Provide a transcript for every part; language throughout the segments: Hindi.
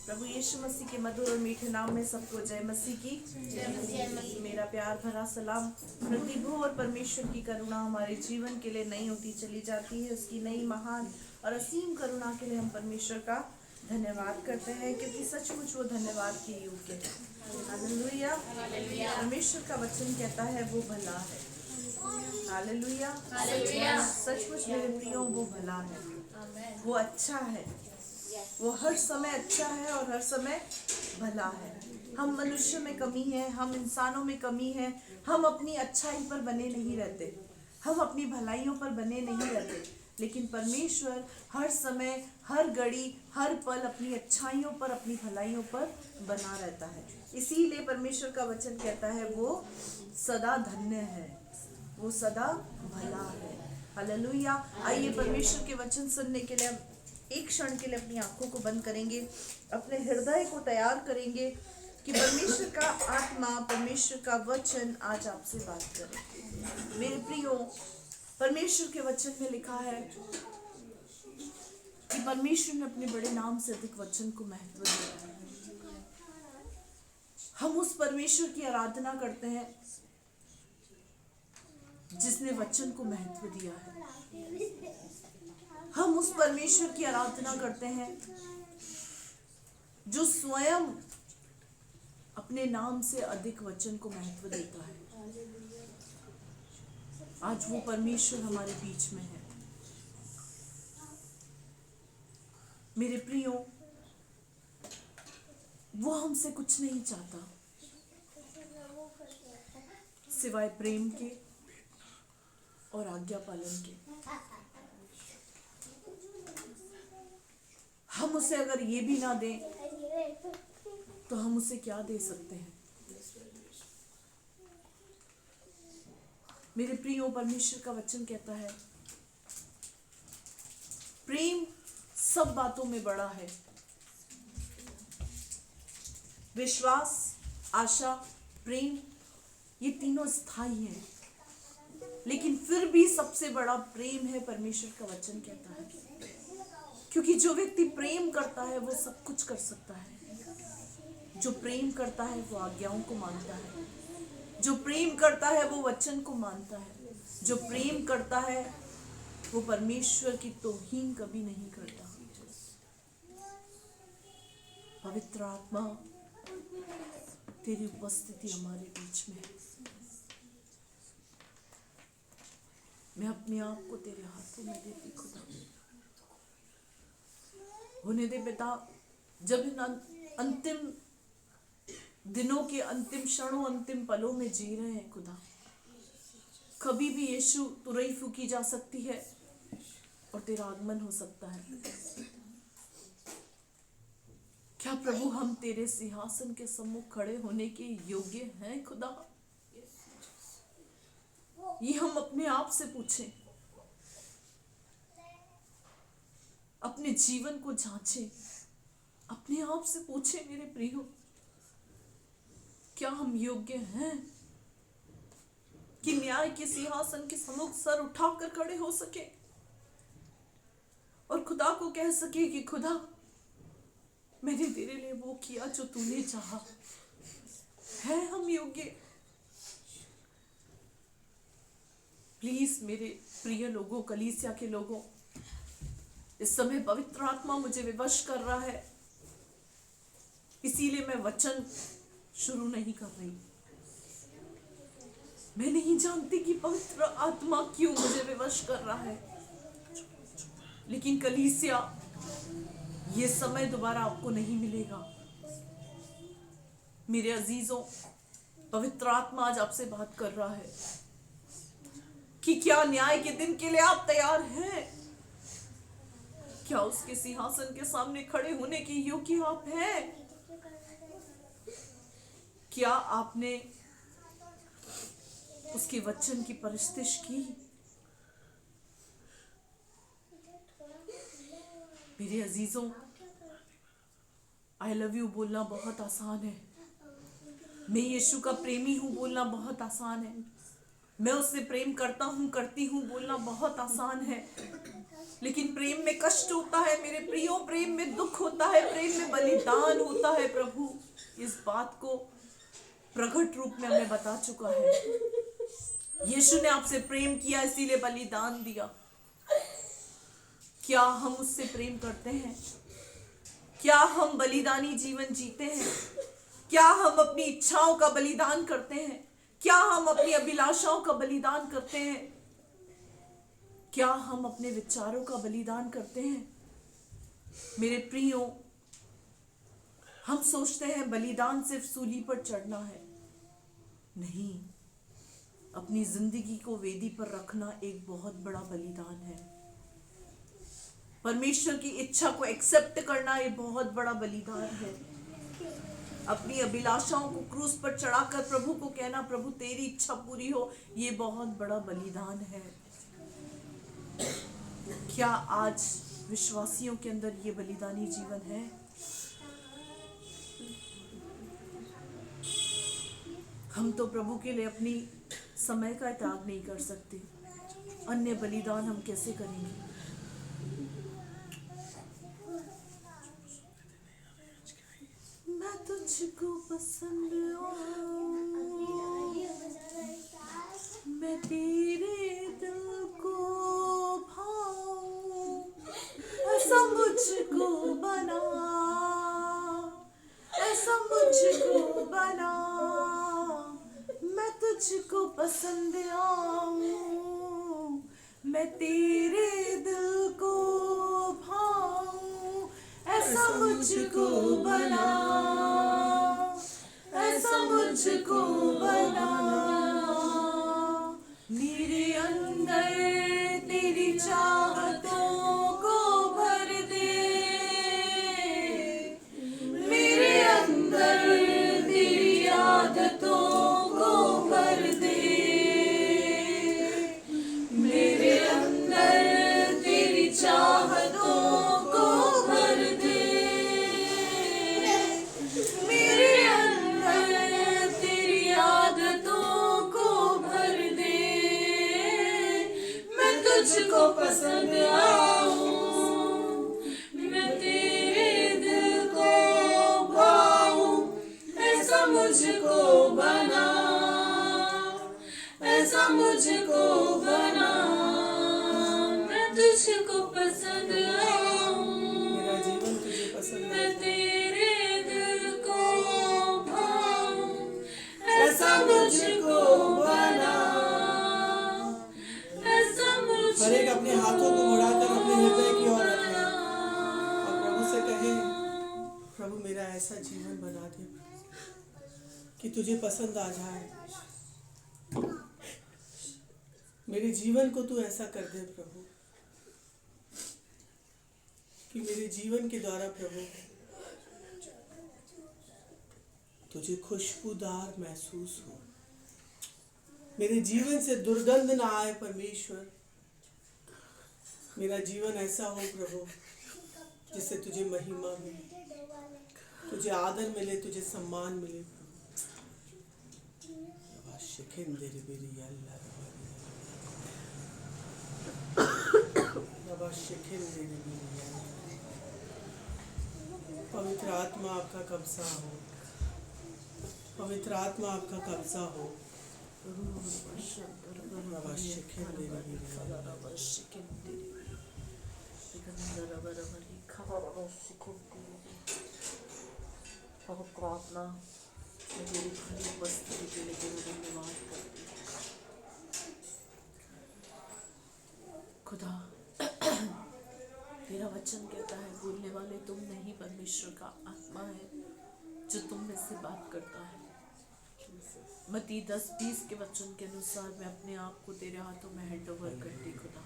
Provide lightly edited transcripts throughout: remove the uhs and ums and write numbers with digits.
प्रभु यीशु मसीह के मधुर और मीठे नाम में सबको जय मसीह की। मेरा प्यार भरा सलाम। प्रतिभु और परमेश्वर की करुणा हमारे जीवन के लिए नई होती चली जाती है। उसकी नई महान और असीम करुणा के लिए हम परमेश्वर का धन्यवाद करते हैं, क्योंकि सचमुच वो धन्यवाद के योग्य है। हालेलुया। परमेश्वर का वचन कहता है वो भला है। हालेलुया। सचमुच मेरे प्रियो वो भला है, वो अच्छा है, वो हर समय अच्छा है और हर समय भला है। हम मनुष्य में कमी है, हम इंसानों में कमी है। हम अपनी अच्छाई पर बने नहीं रहते, हम अपनी भलाइयों पर बने नहीं रहते, लेकिन परमेश्वर हर समय, हर घड़ी, हर पल अपनी अच्छाइयों पर, अपनी भलाइयों पर बना रहता है। इसीलिए परमेश्वर का वचन कहता है वो सदा धन्य है, वो सदा भला है। हालेलुया। आइए परमेश्वर के वचन सुनने के लिए एक क्षण के लिए अपनी आंखों को बंद करेंगे, अपने हृदय को तैयार करेंगे कि परमेश्वर का आत्मा, परमेश्वर का वचन आज आपसे बात करे। मेरे प्रियो, परमेश्वर के वचन में लिखा है कि परमेश्वर ने अपने बड़े नाम से अधिक वचन को महत्व दिया है। हम उस परमेश्वर की आराधना करते हैं जिसने वचन को महत्व दिया है। हम उस परमेश्वर की आराधना करते हैं जो स्वयं अपने नाम से अधिक वचन को महत्व देता है। आज वो परमेश्वर हमारे बीच में है। मेरे प्रियो, वो हमसे कुछ नहीं चाहता सिवाय प्रेम के और आज्ञा पालन के। हम उसे अगर ये भी ना दें तो हम उसे क्या दे सकते हैं। मेरे प्रियो, परमेश्वर का वचन कहता है प्रेम सब बातों में बड़ा है। विश्वास, आशा, प्रेम, ये तीनों स्थायी हैं, लेकिन फिर भी सबसे बड़ा प्रेम है, परमेश्वर का वचन कहता है। क्योंकि जो व्यक्ति प्रेम करता है वो सब कुछ कर सकता है। जो प्रेम करता है वो आज्ञाओं को मानता है, जो प्रेम करता है वो वचन को मानता है, जो प्रेम करता है वो परमेश्वर की तौहीन कभी नहीं करता। पवित्र आत्मा, तेरी उपस्थिति हमारे बीच में है। मैं अपने आप को तेरे हाथों में देती खुदा। होने दे पिता, जब इन अंतिम दिनों के अंतिम क्षणों, अंतिम पलों में जी रहे हैं खुदा, कभी भी यीशु तुरई फूकी जा सकती है और तेरा आगमन हो सकता है। क्या प्रभु हम तेरे सिंहासन के सम्मुख खड़े होने के योग्य हैं खुदा? ये हम अपने आप से पूछें, अपने जीवन को जांचें, अपने आप से पूछें मेरे प्रियो, क्या हम योग्य हैं कि न्याय के सिंहासन के सम्मुख सर उठाकर खड़े हो सके और खुदा को कह सके कि खुदा, मैंने तेरे लिए वो किया जो तूने चाहा। है हम योग्य? प्लीज मेरे प्रिय लोगों, कलीसिया के लोगों, इस समय पवित्र आत्मा मुझे विवश कर रहा है, इसीलिए मैं वचन शुरू नहीं कर रही। मैं नहीं जानती कि पवित्र आत्मा क्यों मुझे विवश कर रहा है, लेकिन कलीसिया, ये समय दोबारा आपको नहीं मिलेगा। मेरे अजीजों, पवित्र आत्मा आज आपसे बात कर रहा है कि क्या न्याय के दिन के लिए आप तैयार हैं? क्या उसके सिंहासन के सामने खड़े होने के योग्य आप हैं? क्या आपने उसके वचन की परस्तिश की? मेरे अजीजों, आई लव यू बोलना बहुत आसान है, मैं यीशु का प्रेमी हूं बोलना बहुत आसान है, मैं उससे प्रेम करता हूं, करती हूं बोलना बहुत आसान है, लेकिन प्रेम में कष्ट होता है मेरे प्रियो, प्रेम में दुख होता है, प्रेम में बलिदान होता है। प्रभु इस बात को प्रकट रूप में हमें बता चुका है। यीशु ने आपसे प्रेम किया इसीलिए बलिदान दिया। क्या हम उससे प्रेम करते हैं? क्या हम बलिदानी जीवन जीते हैं? क्या हम अपनी इच्छाओं का बलिदान करते हैं? क्या हम अपनी अभिलाषाओं का बलिदान करते हैं? क्या हम अपने विचारों का बलिदान करते हैं? मेरे प्रियो, हम सोचते हैं बलिदान सिर्फ सूली पर चढ़ना है। नहीं, अपनी जिंदगी को वेदी पर रखना एक बहुत बड़ा बलिदान है। परमेश्वर की इच्छा को एक्सेप्ट करना एक बहुत बड़ा बलिदान है। अपनी अभिलाषाओं को क्रूस पर चढ़ाकर प्रभु को कहना, प्रभु तेरी इच्छा पूरी हो, ये बहुत बड़ा बलिदान है। क्या आज विश्वासियों के अंदर ये बलिदानी जीवन है? हम तो प्रभु के लिए अपनी समय का त्याग नहीं कर सकते, अन्य बलिदान हम कैसे करेंगे? मैं तुझको पसंद आऊं, मैं तेरे दिल को भाऊं, ऐसा मुझको बना, ऐसा मुझको बना, मैं तुझको पसंद आऊं, मैं तेरे दिल को भाऊं, ऐसा मुझको बना, ऐसा मुझको बना। मेरे अंदर तेरी चाहतों को भर दे, मेरे अंदर तेरी आदतों को भर दे, मेरे अंदर तेरी चाहतों को भर दे, मेरे अंदर तेरी आदतों को भर दे। मैं तुझको पसंद आऊं, मैं तेरे दिल को भाऊं, ऐसा मुझको बना, ऐसा मुझको बना, मैं तुझको पसंद आऊं, मेरा जीवन तुझे पसंद है, मैं तेरे दिल को भाऊं, ऐसा मुझको बना, ऐसा मुझको हर एक अपने हाथों को बढ़ाकर अपने हृदय की ओर रखे और प्रभु से कहे, प्रभु मेरा ऐसा जीवन बना दे कि तुझे पसंद आ जाए। मेरे जीवन को तू ऐसा कर दे प्रभु कि मेरे जीवन के द्वारा प्रभु तुझे खुशबूदार महसूस हो, मेरे जीवन से दुर्गंध ना आए परमेश्वर। मेरा जीवन ऐसा हो प्रभु जिससे तुझे महिमा मिले, तुझे आदर मिले, तुझे सम्मान मिले। पवित्र आत्मा आपका कब्जा हो, पवित्र आत्मा आपका कब्जा हो। प्रार्थना मेरी भली उपस्थिति के लिए तेरे धन्यवाद करती हूँ। खुदा तेरा वचन कहता है, बोलने वाले तुम नहीं, परमेश्वर का आत्मा है जो तुम में से बात करता है। मत्ती 10:20 के वचन के अनुसार मैं अपने आप को तेरे हाथों में हैंड ओवर करती खुदा,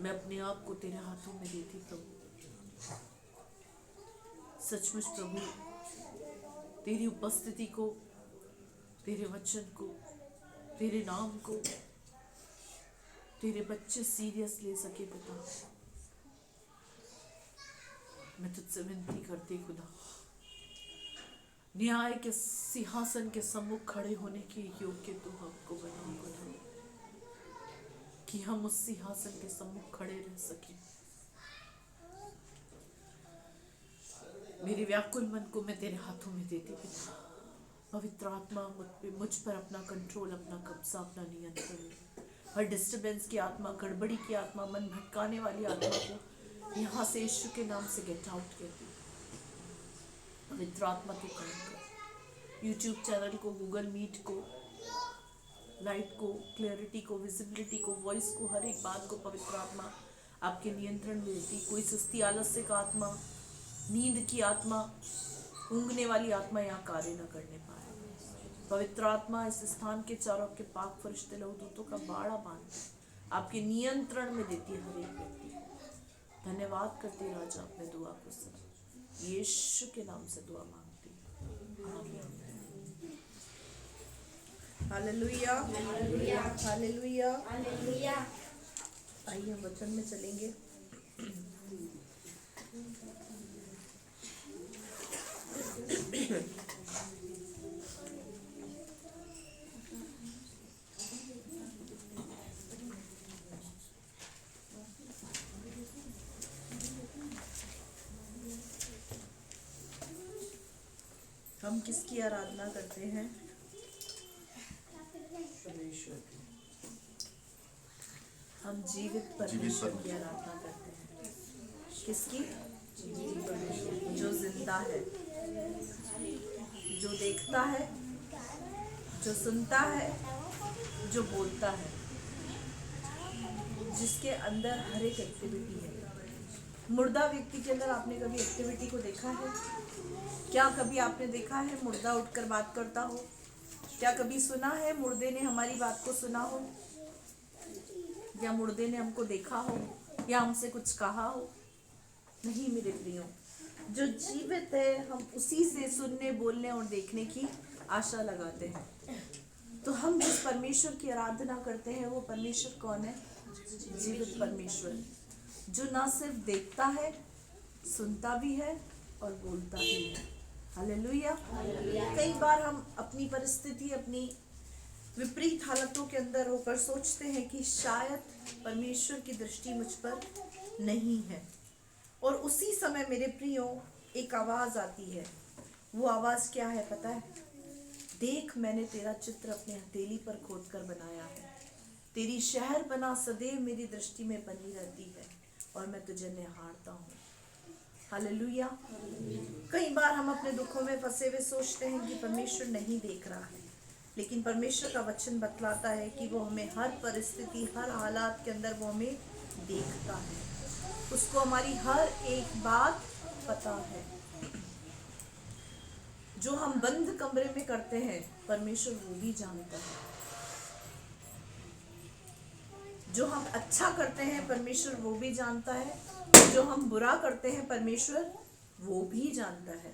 मैं अपने आप को तेरे हाथों में देती प्रभु। सचमुच प्रभु तेरी उपस्थिति को, तेरे वचन को, तेरे नाम को तेरे बच्चे सीरियस ले सके पिता, मैं तुझसे विनती करती खुदा, न्याय के सिंहासन के सम्मुख खड़े होने के योग्य तू हमको बना खुदा, कि हम उस सिंहासन के सम्मुख खड़े रह सकें। मेरे व्याकुल मन को मैं तेरे हाथों में देती पिता। पवित्र आत्मा मुझ पर अपना कंट्रोल, अपना कब्जा, अपना नियंत्रण। हर डिस्टर्बेंस की आत्मा, गड़बड़ी की आत्मा, मन भटकाने वाली आत्मा को यहाँ से यीशु के नाम से गेट आउट कहती। पवित्र आत्मा के काम कर। यूट्यूब चैनल को, गूगल मीट को, लाइट को, क्लैरिटी को, विजिबिलिटी को, वॉइस को, हर एक बात को पवित्र आत्मा आपके नियंत्रण में देती। कोई सुस्ती, आलस्य का आत्मा, नींद की आत्मा, ऊँघने वाली आत्मा यहाँ कार्य न करने पाए। पवित्र आत्मा इस स्थान के चारों के पाक फरिश्ते लहू दूतों का बाड़ा बांध आपके नियंत्रण में देती है हर एक व्यक्ति को। धन्यवाद करती राजा, अपने दुआ को सुन। यीशु के नाम से दुआ मांगती। Hallelujah, hallelujah, hallelujah. आइए हम वचन में चलेंगे। हम किसकी आराधना करते हैं? हम जीवित परमेश्वर की आराधना करते हैं। किसकी? जो जिंदा है, जो देखता है, जो सुनता है, जो बोलता है, जिसके अंदर हर एक एक्टिविटी है। मुर्दा व्यक्ति के अंदर आपने कभी एक्टिविटी को देखा है? क्या कभी आपने देखा है मुर्दा उठकर बात करता हो? क्या कभी सुना है मुर्दे ने हमारी बात को सुना हो, या मुर्दे ने हमको देखा हो, या हमसे कुछ कहा हो? नहीं मेरे प्रियो, जो जीवित है हम उसी से सुनने, बोलने और देखने की आशा लगाते हैं। तो हम जिस परमेश्वर की आराधना करते हैं वो परमेश्वर कौन है? जीवित परमेश्वर, जो ना सिर्फ देखता है, सुनता भी है और बोलता भी है। हालेलुया। कई बार हम अपनी परिस्थिति, अपनी विपरीत हालतों के अंदर होकर सोचते हैं कि शायद परमेश्वर की दृष्टि मुझ पर नहीं है, और उसी समय मेरे प्रियो एक आवाज आती है। वो आवाज क्या है पता है? देख, मैंने तेरा चित्र अपने हथेली पर खोद कर बनाया है। तेरी शहर बना सदैव मेरी दृष्टि में बनी रहती है, और मैं तुझे निहारता हूँ। हालेलुया। कई बार हम अपने दुखों में फंसे हुए सोचते हैं कि परमेश्वर नहीं देख रहा है, लेकिन परमेश्वर का वचन बतलाता है कि वो हमें हर परिस्थिति, हर हालात के अंदर वो हमें देखता है। उसको हमारी हर एक बात पता है। जो हम बंद कमरे में करते हैं परमेश्वर वो भी जानता है। जो हम अच्छा करते हैं परमेश्वर वो भी जानता है। जो हम बुरा करते हैं परमेश्वर वो भी जानता है।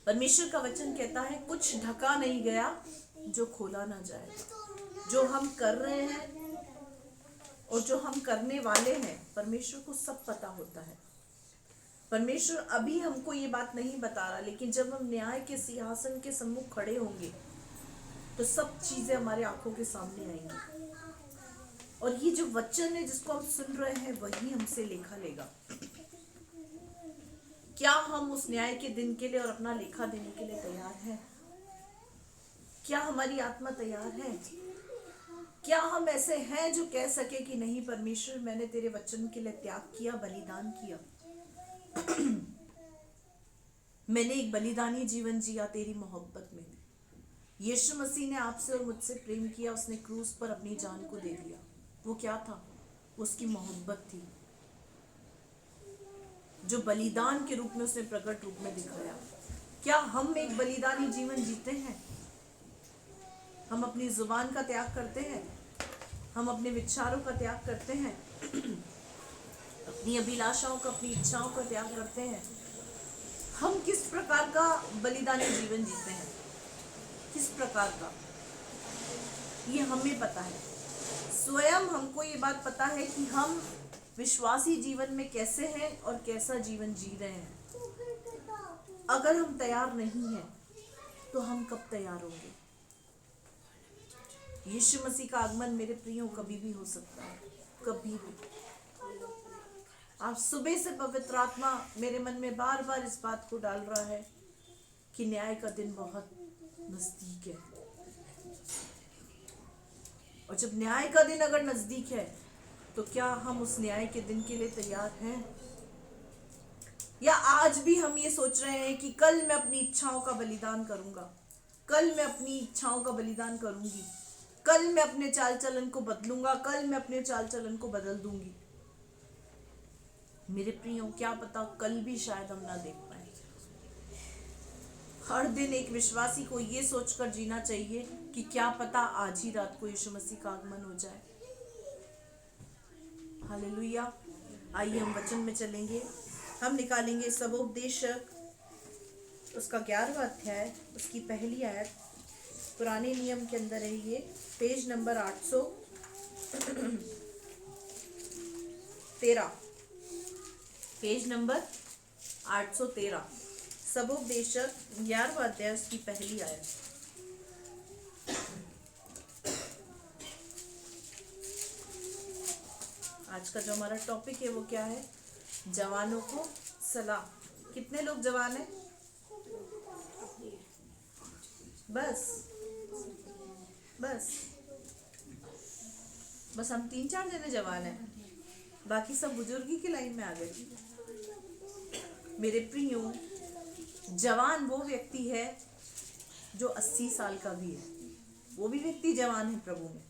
परमेश्वर का वचन कहता है कुछ ढका नहीं गया जो खोला ना जाए। जो हम कर रहे हैं और जो हम करने वाले हैं परमेश्वर को सब पता होता है। परमेश्वर अभी हमको ये बात नहीं बता रहा, लेकिन जब हम न्याय के सिंहासन के सम्मुख खड़े होंगे तो सब चीजें हमारे आंखों के सामने आएंगी, और ये जो वचन है जिसको हम सुन रहे हैं वही हमसे लेखा लेगा। क्या हम उस न्याय के दिन के लिए और अपना लेखा देने के लिए तैयार हैं? क्या हमारी आत्मा तैयार है? क्या हम ऐसे हैं जो कह सके कि नहीं परमेश्वर, मैंने तेरे वचन के लिए त्याग किया, बलिदान किया। मैंने एक बलिदानी जीवन जिया तेरी मोहब्बत में। यीशु मसीह ने आपसे और मुझसे प्रेम किया, उसने क्रूस पर अपनी जान को दे दिया। वो क्या था? उसकी मोहब्बत थी, जो बलिदान के रूप में उसने प्रकट रूप में दिखाया। क्या हम एक बलिदानी जीवन जीते हैं? हम अपनी जुबान का त्याग करते हैं, हम अपने विचारों का त्याग करते हैं, अपनी अभिलाषाओं का, अपनी इच्छाओं का त्याग करते हैं। हम किस प्रकार का बलिदानी जीवन जीते हैं, किस प्रकार का, ये हमें पता है। स्वयं हमको ये बात पता है कि हम विश्वासी जीवन में कैसे हैं और कैसा जीवन जी रहे हैं। अगर हम तैयार नहीं हैं तो हम कब तैयार होंगे? यीशु मसीह का आगमन मेरे प्रियो कभी भी हो सकता है, कभी भी। आज सुबह से पवित्र आत्मा मेरे मन में बार बार इस बात को डाल रहा है कि न्याय का दिन बहुत नजदीक है। और जब न्याय का दिन अगर नजदीक है तो क्या हम उस न्याय के दिन के लिए तैयार हैं? या आज भी हम ये सोच रहे हैं कि कल मैं अपनी इच्छाओं का बलिदान करूंगा, कल मैं अपनी इच्छाओं का बलिदान करूंगी, कल मैं अपने चाल चलन को बदलूंगा, कल मैं अपने चाल चलन को बदल दूंगी। मेरे प्रियो, क्या पता कल भी शायद हम ना देख पाए। हर दिन एक विश्वासी को ये सोचकर जीना चाहिए कि क्या पता आज ही रात को यीशु मसीह का आगमन हो जाए। हालेलुया। आइए हम वचन में चलेंगे। हम निकालेंगे सबोपदेशक उसका 11वां अध्याय, उसकी पहली आयत। पुराने नियम के अंदर है ये, पेज नंबर 813, पेज नंबर 813। सबोपदेशक 11वां अध्याय, उसकी पहली आयत। आज का जो हमारा टॉपिक है वो क्या है? जवानों को सलाह। कितने लोग जवान हैं? बस बस बस हम 3-4 जने जवान हैं, बाकी सब बुजुर्गी की लाइन में आ गए। मेरे प्रियो, जवान वो व्यक्ति है जो 80 साल का भी है, वो भी व्यक्ति जवान है प्रभु में।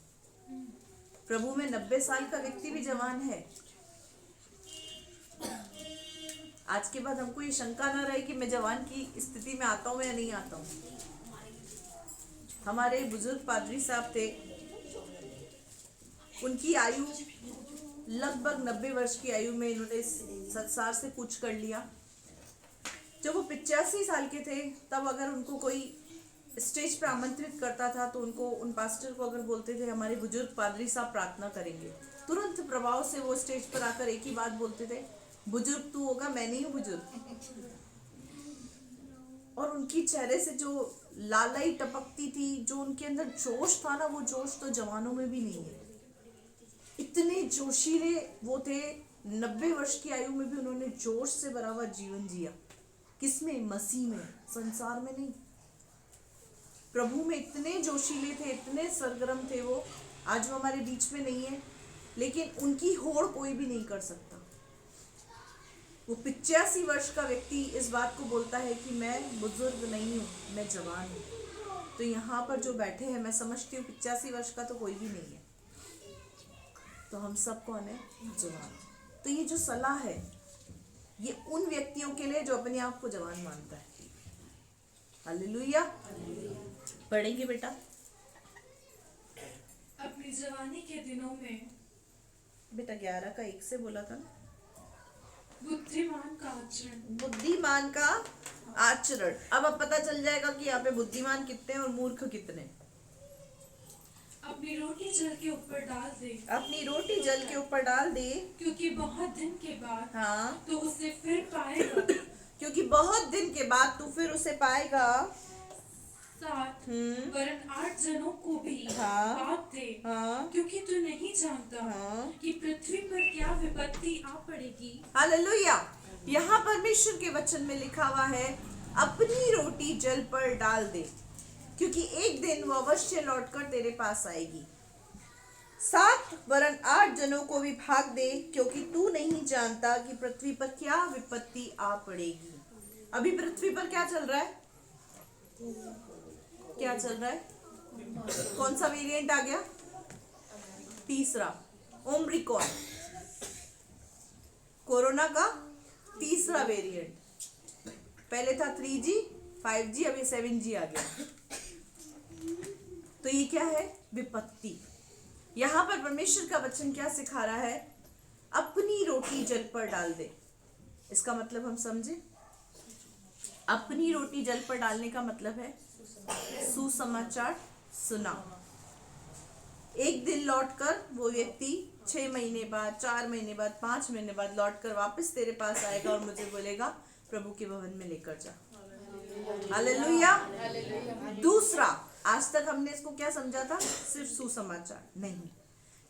प्रभु में 90 साल का व्यक्ति भी जवान है। आज के बाद हमको ये शंका ना रहे कि मैं जवान की स्थिति में आता हूँ या नहीं आता हूँ। हमारे बुजुर्ग पादरी साहब थे, उनकी आयु लगभग 90 वर्ष की आयु में इन्होंने संसार से कूच कर लिया। जब वो 85 साल के थे, तब अगर उनको कोई स्टेज पर आमंत्रित करता था तो उनको, उन पास्टर को अगर बोलते थे हमारे बुजुर्ग पादरी साहब प्रार्थना करेंगे, तुरंत प्रभाव से वो स्टेज पर आकर एक ही बात बोलते थे, बुजुर्ग तू होगा, मैं नहीं हूँ बुजुर्ग। और उनकी चेहरे से जो लालाई टपकती थी, जो उनके अंदर जोश था ना, वो जोश तो जवानों में भी नहीं है। इतने जोशीले वो थे, 90 वर्ष की आयु में भी उन्होंने जोश से भरा हुआ जीवन जिया। किसमें? मसीह में, संसार में नहीं। प्रभु में इतने जोशीले थे, इतने सरगर्म थे वो। आज वो हमारे बीच में नहीं है, लेकिन उनकी होड़ कोई भी नहीं कर सकता। वो 85 वर्ष का व्यक्ति इस बात को बोलता है कि मैं बुजुर्ग नहीं हूँ, मैं जवान हूँ। तो यहाँ पर जो बैठे हैं, मैं समझती हूँ 85 वर्ष का तो कोई भी नहीं है। तो हम सब कौन है? जवान। तो ये जो सलाह है, ये उन व्यक्तियों के लिए जो अपने आप को जवान मानता है। हालेलुया। पढ़ेंगे बेटा। अपनी जवानी के दिनों में बेटा 11 का 1 से बोला था ना। बुद्धिमान का आचरण। बुद्धिमान का आचरण। अब पता चल जाएगा कि यहाँ पे बुद्धिमान कितने और मूर्ख कितने। अपनी रोटी जल के ऊपर डाल दे। अपनी रोटी जल के ऊपर डाल दे, क्योंकि बहुत दिन के बाद हाँ, तो उसे फिर पाएगा। क्योंकि बहुत दिन के बाद तू फिर उसे पाएगा। 7 वरन 8 जनों को भी हाँ, बात दे। हाँ, क्योंकि तू नहीं जानता हाँ, कि पृथ्वी पर क्या विपत्ति आ पड़ेगी। हालेलुया। यहाँ परमेश्वर के वचन में लिखा हुआ है, अपनी रोटी जल पर डाल दे, क्योंकि एक दिन वो अवश्य लौटकर तेरे पास आएगी। 7 वरन 8 जनों को भी भाग दे, क्योंकि तू नहीं जानता कि पृथ्वी पर क्या विपत्ति आ पड़ेगी। अभी पृथ्वी पर क्या चल रहा है? क्या चल रहा है? कौन सा वेरिएंट आ गया? तीसरा, ओम्रिकॉन, कोरोना का तीसरा वेरिएंट। पहले था 3G, 5G, अभी 7G आ गया। तो ये क्या है? विपत्ति। यहाँ पर परमेश्वर का वचन क्या सिखा रहा है? अपनी रोटी जल पर डाल दे। इसका मतलब हम समझे? अपनी रोटी जल पर डालने का मतलब है सुसमाचार सुना। एक दिन लौटकर वो व्यक्ति 6 महीने बाद, 4 महीने बाद, 5 महीने बाद लौटकर वापस तेरे पास आएगा और मुझे बोलेगा प्रभु के भवन में लेकर जा। हालेलुया। दूसरा, आज तक हमने इसको क्या समझा था? सिर्फ सुसमाचार नहीं।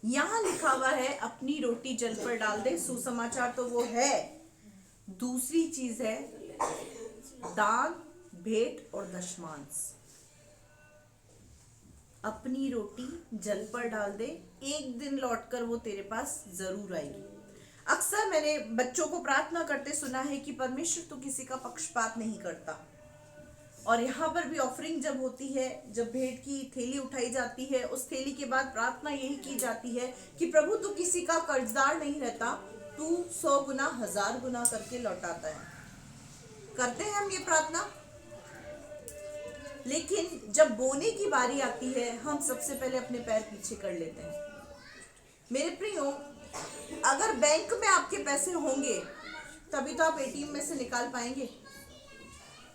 यहाँ लिखा हुआ है अपनी रोटी जल पर डाल दे। सुसमाचार तो वो है, दूसरी चीज है दान, भेंट और दशमांश। अपनी रोटी जल पर डाल दे, एक दिन लौटकर वो तेरे पास जरूर आएगी। अक्सर मैंने बच्चों को प्रार्थना करते सुना है कि परमेश्वर तो किसी का पक्षपात नहीं करता। और यहाँ पर भी ऑफरिंग जब होती है, जब भेंट की थैली उठाई जाती है, उस थैली के बाद प्रार्थना यही की जाती है कि प्रभु तू किसी का कर्जदार नहीं रहता, तू 100 गुना 1000 गुना करके लौटाता है। करते हैं हम ये प्रार्थना। लेकिन जब बोने की बारी आती है, हम सबसे पहले अपने पैर पीछे कर लेते हैं। मेरे प्रियो, अगर बैंक में आपके पैसे होंगे तभी तो आप एटीएम में से निकाल पाएंगे।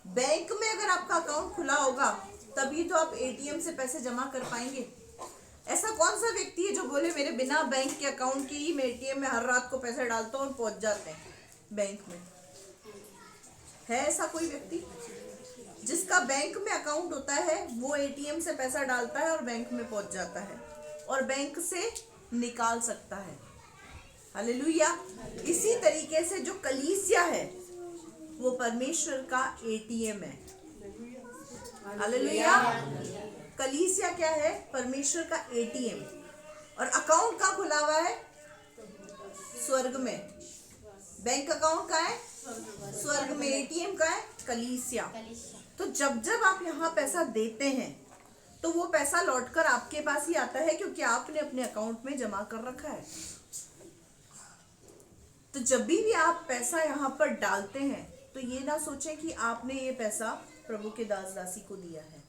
बैंक में अगर आपका अकाउंट खुला होगा तभी तो आप एटीएम से पैसे जमा कर पाएंगे। ऐसा कौन सा व्यक्ति है जो बोले मेरे बिना बैंक के अकाउंट के ही मैं एटीएम में हर रात को पैसे डालता हूँ और पहुंच जाते हैं बैंक में? है ऐसा कोई व्यक्ति? जिसका बैंक में अकाउंट होता है वो एटीएम से पैसा डालता है और बैंक में पहुंच जाता है और बैंक से निकाल सकता है। हालेलुया। इसी तरीके से जो कलीसिया है वो परमेश्वर का एटीएम है। हालेलुया। कलीसिया क्या है? परमेश्वर का एटीएम। और अकाउंट कहाँ खुला हुआ है? स्वर्ग में। बैंक अकाउंट का है स्वर्ग में। एटीएम का है कलीसिया। तो जब जब आप यहाँ पैसा देते हैं तो वो पैसा लौटकर आपके पास ही आता है, क्योंकि आपने अपने अकाउंट में जमा कर रखा है। तो जब भी आप पैसा यहाँ पर डालते हैं तो ये ना सोचें कि आपने ये पैसा प्रभु के दास दासी को दिया है।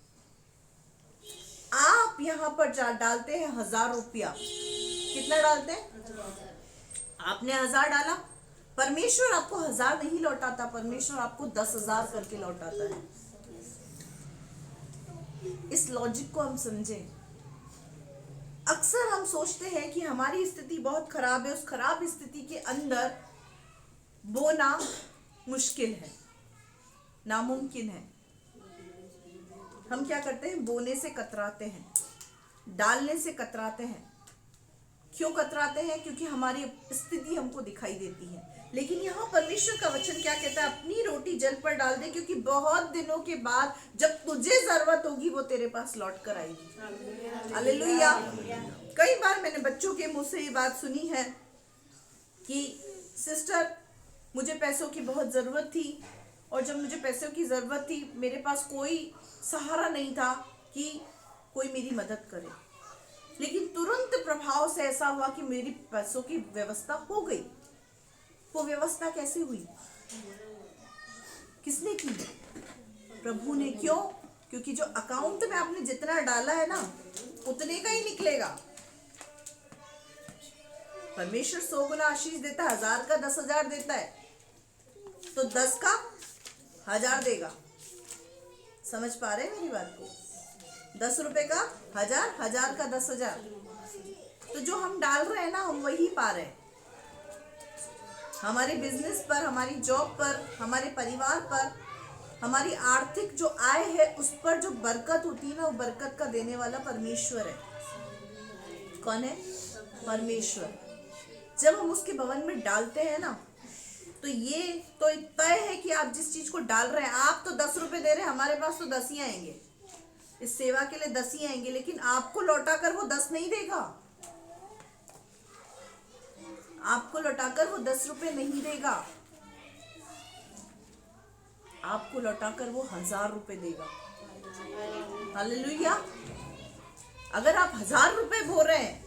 आप यहाँ पर डालते हैं 1000 रुपया। कितना डालते हैं? आपने 1000 डाला, परमेश्वर आपको 1000 नहीं लौटाता, परमेश्वर आपको 10,000 करके लौटाता है। इस लॉजिक को हम समझें। अक्सर हम सोचते हैं कि हमारी स्थिति बहुत खराब है, उस खराब स्थिति के अंदर बोना मुश्किल है, नामुमकिन है। हम क्या करते हैं? बोने से कतराते हैं, डालने से कतराते हैं। क्यों कतराते हैं? क्योंकि हमारी स्थिति हमको दिखाई देती है। लेकिन यहाँ परमेश्वर का वचन क्या कहता है? अपनी रोटी जल पर डाल दे, क्योंकि बहुत दिनों के बाद जब तुझे जरूरत होगी वो तेरे पास लौट कर आएगी। हालेलुया। कई बार मैंने बच्चों के मुंह से ये बात सुनी है कि सिस्टर मुझे पैसों की बहुत ज़रूरत थी, और जब मुझे पैसों की ज़रूरत थी मेरे पास कोई सहारा नहीं था कि कोई मेरी मदद करे। लेकिन तुरंत प्रभाव से ऐसा हुआ कि मेरी पैसों की व्यवस्था हो गई। वो व्यवस्था कैसे हुई? किसने की? प्रभु ने। क्यों? क्योंकि जो अकाउंट में आपने जितना डाला है ना उतने का ही निकलेगा। परमेश्वर 100 गुना आशीष देता है। 1000 का 10,000 देता है तो 10 का 1000 देगा। समझ पा रहे हैं मेरी बात को? 10 रुपए का 1000, 1000 का 10,000। तो जो हम डाल रहे हैं ना हम वही पा रहे हैं। हमारे बिजनेस पर, हमारी जॉब पर, हमारे परिवार पर, हमारी आर्थिक जो आय है उस पर जो बरकत होती है ना, वो बरकत का देने वाला परमेश्वर है। कौन है? परमेश्वर। जब हम उसके भवन में डालते हैं ना तो ये तो तय है कि आप जिस चीज को डाल रहे हैं, आप तो 10 रुपए दे रहे हैं, हमारे पास तो 10 ही आएंगे, इस सेवा के लिए 10 ही आएंगे, लेकिन आपको लौटाकर वो 10 नहीं देगा। आपको लौटाकर वो 10 रुपए नहीं देगा, आपको लौटाकर वो 1000 रुपए देगा। हालेलुया। अगर आप 1000 रुपए बो रहे हैं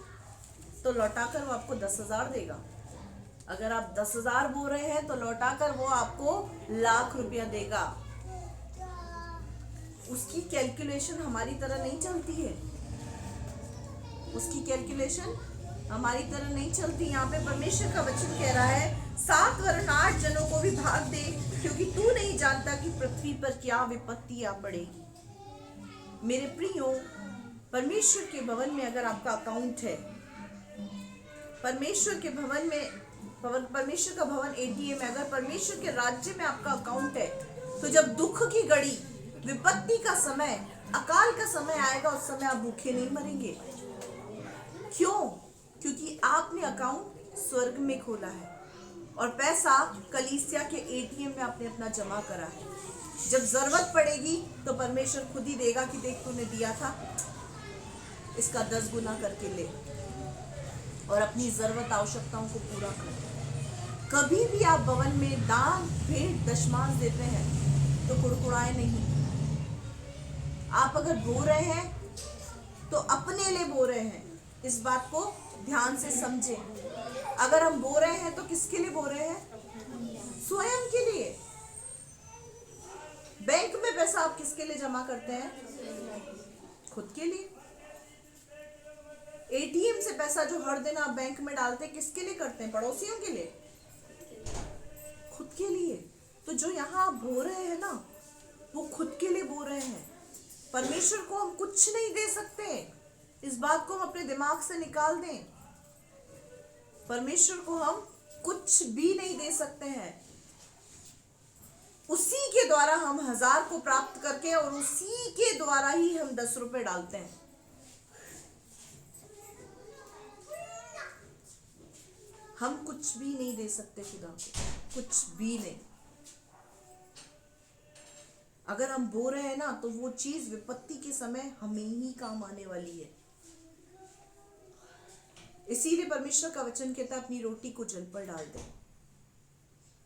तो लौटाकर वो आपको 10,000 देगा। अगर आप 10,000 बो रहे हैं तो लौटाकर वो आपको लाख रुपया देगा। उसकी कैलकुलेशन हमारी तरह नहीं चलती है। उसकी कैलकुलेशन हमारी तरह नहीं चलती। यहाँ पे परमेश्वर का वचन कह रहा है 7 वरन 8 जनों को भी भाग दे, क्योंकि तू नहीं जानता कि पृथ्वी पर क्या विपत्ति आ पड़ेगी। मेरे प्रियो, परमेश्वर के भवन में अगर आपका अकाउंट है, परमेश्वर के भवन में, परमेश्वर का भवन एटीएम है, अगर परमेश्वर के राज्य में आपका अकाउंट है, तो जब दुख की घड़ी विपत्ति का समय, अकाल का समय आएगा, उस समय आप भूखे नहीं मरेंगे। क्यों? क्योंकि आपने अकाउंट स्वर्ग में खोला है और पैसा कलीसिया के एटीएम में आपने अपना जमा करा है। जब जरूरत पड़ेगी तो परमेश्वर खुद ही देगा कि देख तूने दिया था, इसका 10 गुना करके ले और अपनी जरूरत आवश्यकताओं को पूरा कर। कभी भी आप भवन में दान, भेंट, दशमांश देते हैं तो कुड़कुड़ाए नहीं। आप अगर बो रहे हैं तो अपने लिए बो रहे हैं, इस बात को ध्यान से समझें। अगर हम बो रहे हैं तो किसके लिए बो रहे हैं? स्वयं के लिए। बैंक में पैसा आप किसके लिए जमा करते हैं? खुद के लिए। एटीएम से पैसा जो हर दिन आप बैंक में डालते हैं, किसके लिए करते हैं? पड़ोसियों के लिए, खुद के लिए। तो जो यहाँ आप बो रहे हैं ना, वो खुद के लिए बो रहे हैं। परमेश्वर को हम कुछ नहीं दे सकते, इस बात को हम अपने दिमाग से निकाल दें। परमेश्वर को हम कुछ भी नहीं दे सकते हैं। उसी के द्वारा हम 1000 को प्राप्त करके और उसी के द्वारा ही हम 10 रुपए डालते हैं। हम कुछ भी नहीं दे सकते खुदा को, कुछ भी नहीं। अगर हम बो रहे हैं ना, तो वो चीज विपत्ति के समय हमें ही काम आने वाली है। इसीलिए परमेश्वर का वचन कहता है अपनी रोटी को जल पर डाल दे।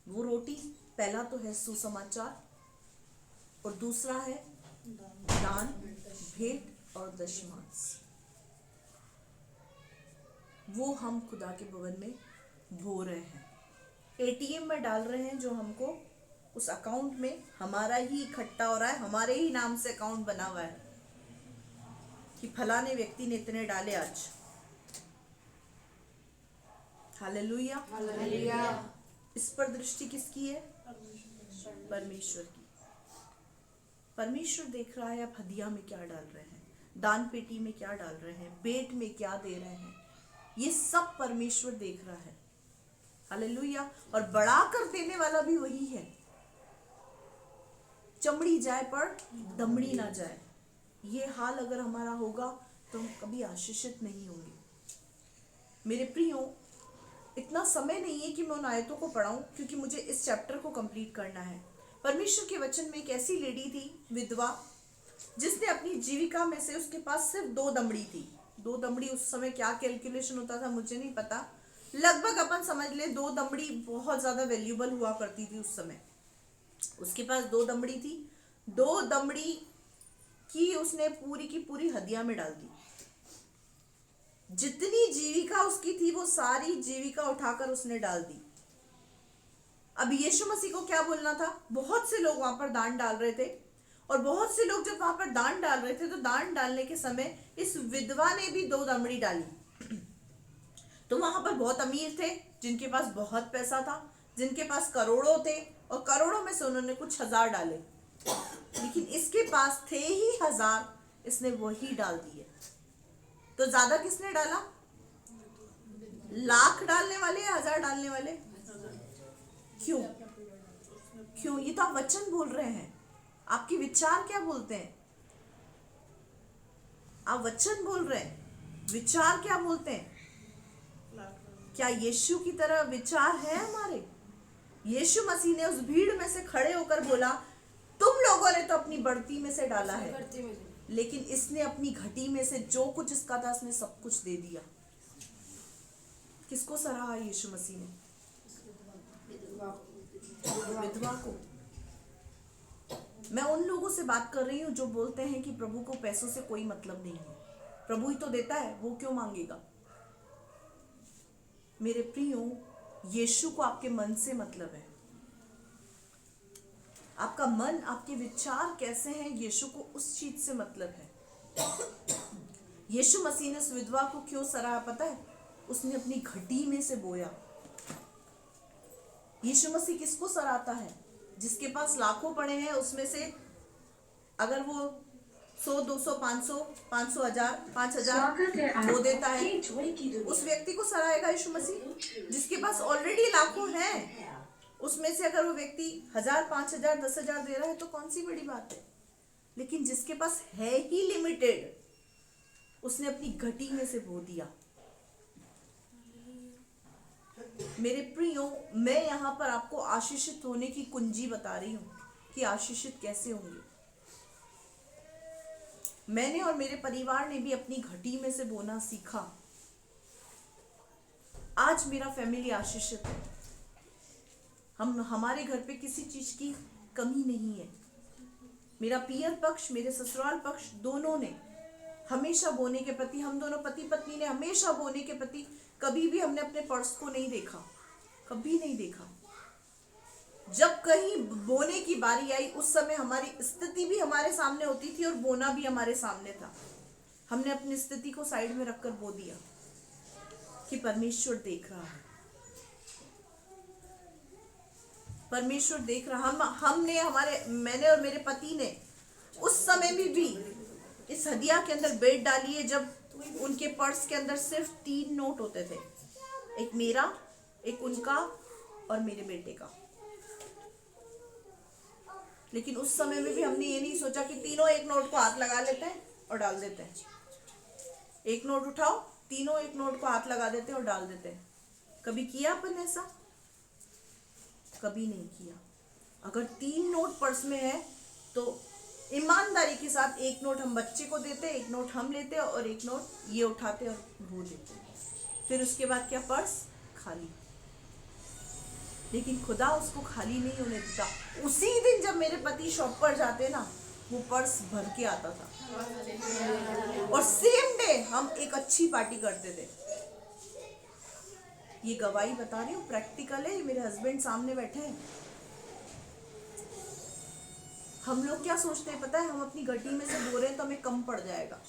वो रोटी पहला तो है सुसमाचार और दूसरा है दान, भेंट और दशमांश। वो हम खुदा के भवन में बो रहे हैं, एटीएम में डाल रहे हैं, जो हमको उस अकाउंट में हमारा ही इकट्ठा हो रहा है, हमारे ही नाम से अकाउंट बना हुआ है कि फलाने व्यक्ति ने इतने डाले आज। Hallelujah, hallelujah. इस पर दृष्टि किसकी है? परमेश्वर की। परमेश्वर देख रहा है आप हदिया में क्या डाल रहे हैं, दान पेटी में क्या डाल रहे हैं, बेट में क्या दे रहे हैं। ये सब परमेश्वर देख रहा है। हालेलुया। और बढ़ाकर देने वाला भी वही है। चमड़ी जाए पर दमड़ी ना जाए, ये हाल अगर हमारा होगा तो हम कभी आशीषित नहीं होंगे। मेरे प्रियो, इतना समय नहीं है कि मैं उन आयतों को पढ़ाऊं, क्योंकि मुझे इस चैप्टर को कंप्लीट करना है। परमेश्वर के वचन में एक ऐसी लेडी थी, विधवा, जिसने अपनी जीविका में से, उसके पास सिर्फ 2 दमड़ी थी। 2 दमड़ी उस समय क्या कैलकुलेशन होता था मुझे नहीं पता, लगभग अपन समझ ले 2 दमड़ी बहुत ज्यादा वैल्यूबल हुआ करती थी उस समय। उसके पास 2 दमड़ी थी। 2 दमड़ी की उसने पूरी की पूरी हदिया में डाल दी। जितनी जीविका उसकी थी वो सारी जीविका उठाकर उसने डाल दी। अब यीशु मसीह को क्या बोलना था? बहुत से लोग वहां पर दान डाल रहे थे, और बहुत से लोग जब वहां पर दान डाल रहे थे तो दान डालने के समय इस विधवा ने भी 2 दमड़ी डाली। तो वहां पर बहुत अमीर थे, जिनके पास बहुत पैसा था, जिनके पास करोड़ों थे, और करोड़ों में से उन्होंने कुछ 1000 डाले। लेकिन इसके पास थे ही 1000, इसने वही डाल दिए। तो ज्यादा किसने डाला? लाख डालने वाले या 1000 डालने वाले? क्यों? क्यों? ये तो आप वचन बोल रहे हैं। आपके विचार क्या बोलते हैं? आप वचन बोल रहे हैं, विचार क्या बोलते हैं? क्या यीशु की तरह विचार है हमारे? यीशु मसीह ने उस भीड़ में से खड़े होकर बोला, तुम लोगों ने तो अपनी बढ़ती में से डाला है, लेकिन इसने अपनी घटी में से जो कुछ इसका था, इसने सब कुछ दे दिया। किसको सराहा यीशु मसीह ने? विधवा को। मैं उन लोगों से बात कर रही हूँ जो बोलते हैं कि प्रभु को पैसों से कोई मतलब नहीं है, प्रभु ही तो देता है, वो क्यों मांगेगा। मेरे प्रियो, यीशु को आपके मन से मतलब है। आपका मन, आपके विचार कैसे हैं, यीशु को उस चीज से मतलब है। यीशु मसीह ने उस विधवा को क्यों सराहा पता है? उसने अपनी घटी में से बोया। यीशु मसीह किसको सराहता है? जिसके पास लाखों पड़े हैं, उसमें से अगर वो 100, 200, 500, 500, 1000, 5000 वो देता है, उस व्यक्ति को सराहेगा यीशु मसीह। जिसके पास ऑलरेडी लाखों हैं, उसमें से अगर वो व्यक्ति 1000, 5000, 10,000 दे रहा है, तो कौन सी बड़ी बात है? लेकिन जिसके पास है ही लिमिटेड, उसने अपनी घटी में से बो दिया। मेरे प्रियो, मैं यहाँ पर आपको आशीषित होने की कुंजी बता रही हूँ कि आशीषित कैसे होंगे। मैंने और मेरे परिवार ने भी अपनी घटी में से बोना सीखा। आज मेरा फैमिली आशीषित है। हमारे घर पे किसी चीज की कमी नहीं है। मेरा पियर पक्ष, मेरे ससुराल पक्ष दोनों ने हमेशा बोने के प्रति, हम दोनों पति पत्नी ने हमेशा बोने के प्रति, कभी भी हमने अपने पर्स को नहीं देखा, कभी नहीं देखा। जब कहीं बोने की बारी आई, उस समय हमारी स्थिति भी हमारे सामने होती थी और बोना भी हमारे सामने था। हमने अपनी स्थिति को साइड में रखकर बो दिया कि परमेश्वर देख रहा है, परमेश्वर देख रहा। मैंने और मेरे पति ने उस समय भी इस हदिया के अंदर बेट डाली है जब उनके पर्स के अंदर सिर्फ 3 नोट होते थे, एक मेरा, एक उनका और मेरे बेटे का। लेकिन उस समय में भी हमने ये नहीं सोचा कि तीनों एक नोट को हाथ लगा लेते हैं और डाल देते हैं। एक नोट उठाओ, तीनों एक नोट को हाथ लगा देते हैं और डाल देते हैं। कभी किया अपन ऐसा? कभी नहीं किया। अगर 3 नोट पर्स में है तो ईमानदारी के साथ एक नोट हम बच्चे को देते, एक नोट हम लेते और एक नोट ये उठाते और वो देते। फिर उसके बाद क्या? पर्स खाली। लेकिन खुदा उसको खाली नहीं होने देता। उसी दिन जब मेरे पति शॉप पर जाते ना, वो पर्स भर के आता था और सेम डे हम एक अच्छी पार्टी करते थे। ये गवाही बता रही हूँ, प्रैक्टिकल है। मेरे हस्बैंड सामने बैठे हैं। हम लोग क्या सोचते हैं पता है? हम अपनी घटी में से बो रहे हैं तो हमें कम पड़ जाएगा।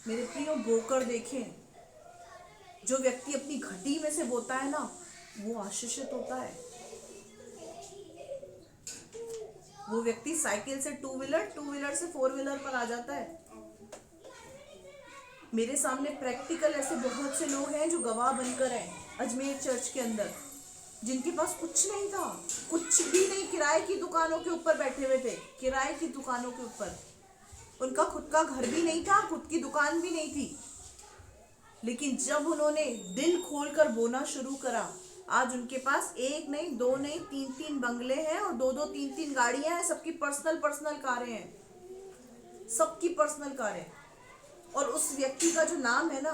मेरे प्रियो, बोकर देखें, जो व्यक्ति अपनी घटी में से बोता है ना, वो आशीषित होता है। वो व्यक्ति साइकिल से 2 व्हीलर, 2 व्हीलर से 4 व्हीलर पर आ जाता है। मेरे सामने प्रैक्टिकल ऐसे बहुत से लोग हैं जो गवाह बनकर हैं अजमेर चर्च के अंदर, जिनके पास कुछ नहीं था, कुछ भी नहीं। किराए की दुकानों के ऊपर बैठे हुए थे, किराए की दुकानों के ऊपर। उनका खुद का घर भी नहीं था, खुद की दुकान भी नहीं थी। लेकिन जब उन्होंने दिल खोलकर बोना शुरू करा, आज उनके पास 1 नहीं, 2 नहीं, 3-3 बंगले हैं और 2-2, 3-3 गाड़ियां हैं। सबकी पर्सनल कारें हैं, सबकी पर्सनल कारें। और उस व्यक्ति का जो नाम है ना,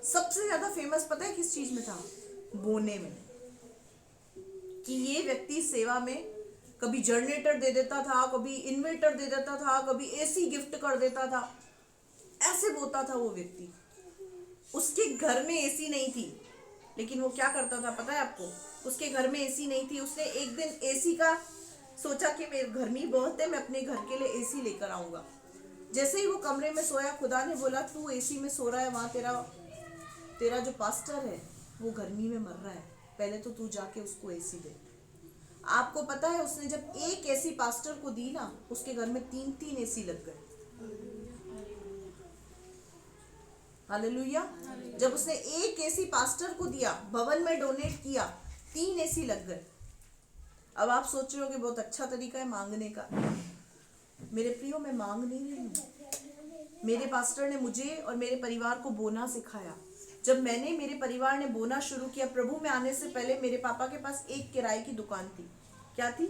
सबसे ज्यादा फेमस पता है किस चीज में था? बोने में। कि ये व्यक्ति सेवा में कभी जनरेटर दे देता था, कभी इन्वर्टर दे देता था, कभी एसी गिफ्ट कर देता था। ऐसे बोता था वो व्यक्ति। उसके घर में एसी नहीं थी, लेकिन वो क्या करता था पता है आपको? उसके घर में एसी नहीं थी। उसने एक दिन एसी का सोचा कि मेरे गर्मी बहुत है, मैं अपने घर के लिए एसी लेकर आऊंगा। जैसे ही वो कमरे में सोया, खुदा ने बोला तू एसी में सो रहा है, वहां तेरा जो पास्टर है वो गर्मी में मर रहा है, पहले तो तू जाके उसको एसी दे। आपको पता है उसने जब एक एसी पास्टर को दी ना, उसके घर में 3-3 एसी लग गए। हालेलुया। जब उसने एक एसी पास्टर को दिया, भवन में डोनेट किया, 3 एसी लग गए। अब आप सोच रहे हो कि बहुत अच्छा तरीका है मांगने का। मेरे प्रियो, मैं मांग नहीं रही हूँ। मेरे पास्टर ने मुझे और मेरे परिवार को बोना सिखाया। जब मेरे परिवार ने बोना शुरू किया, प्रभु में आने से पहले मेरे पापा के पास एक किराए की दुकान थी। क्या थी?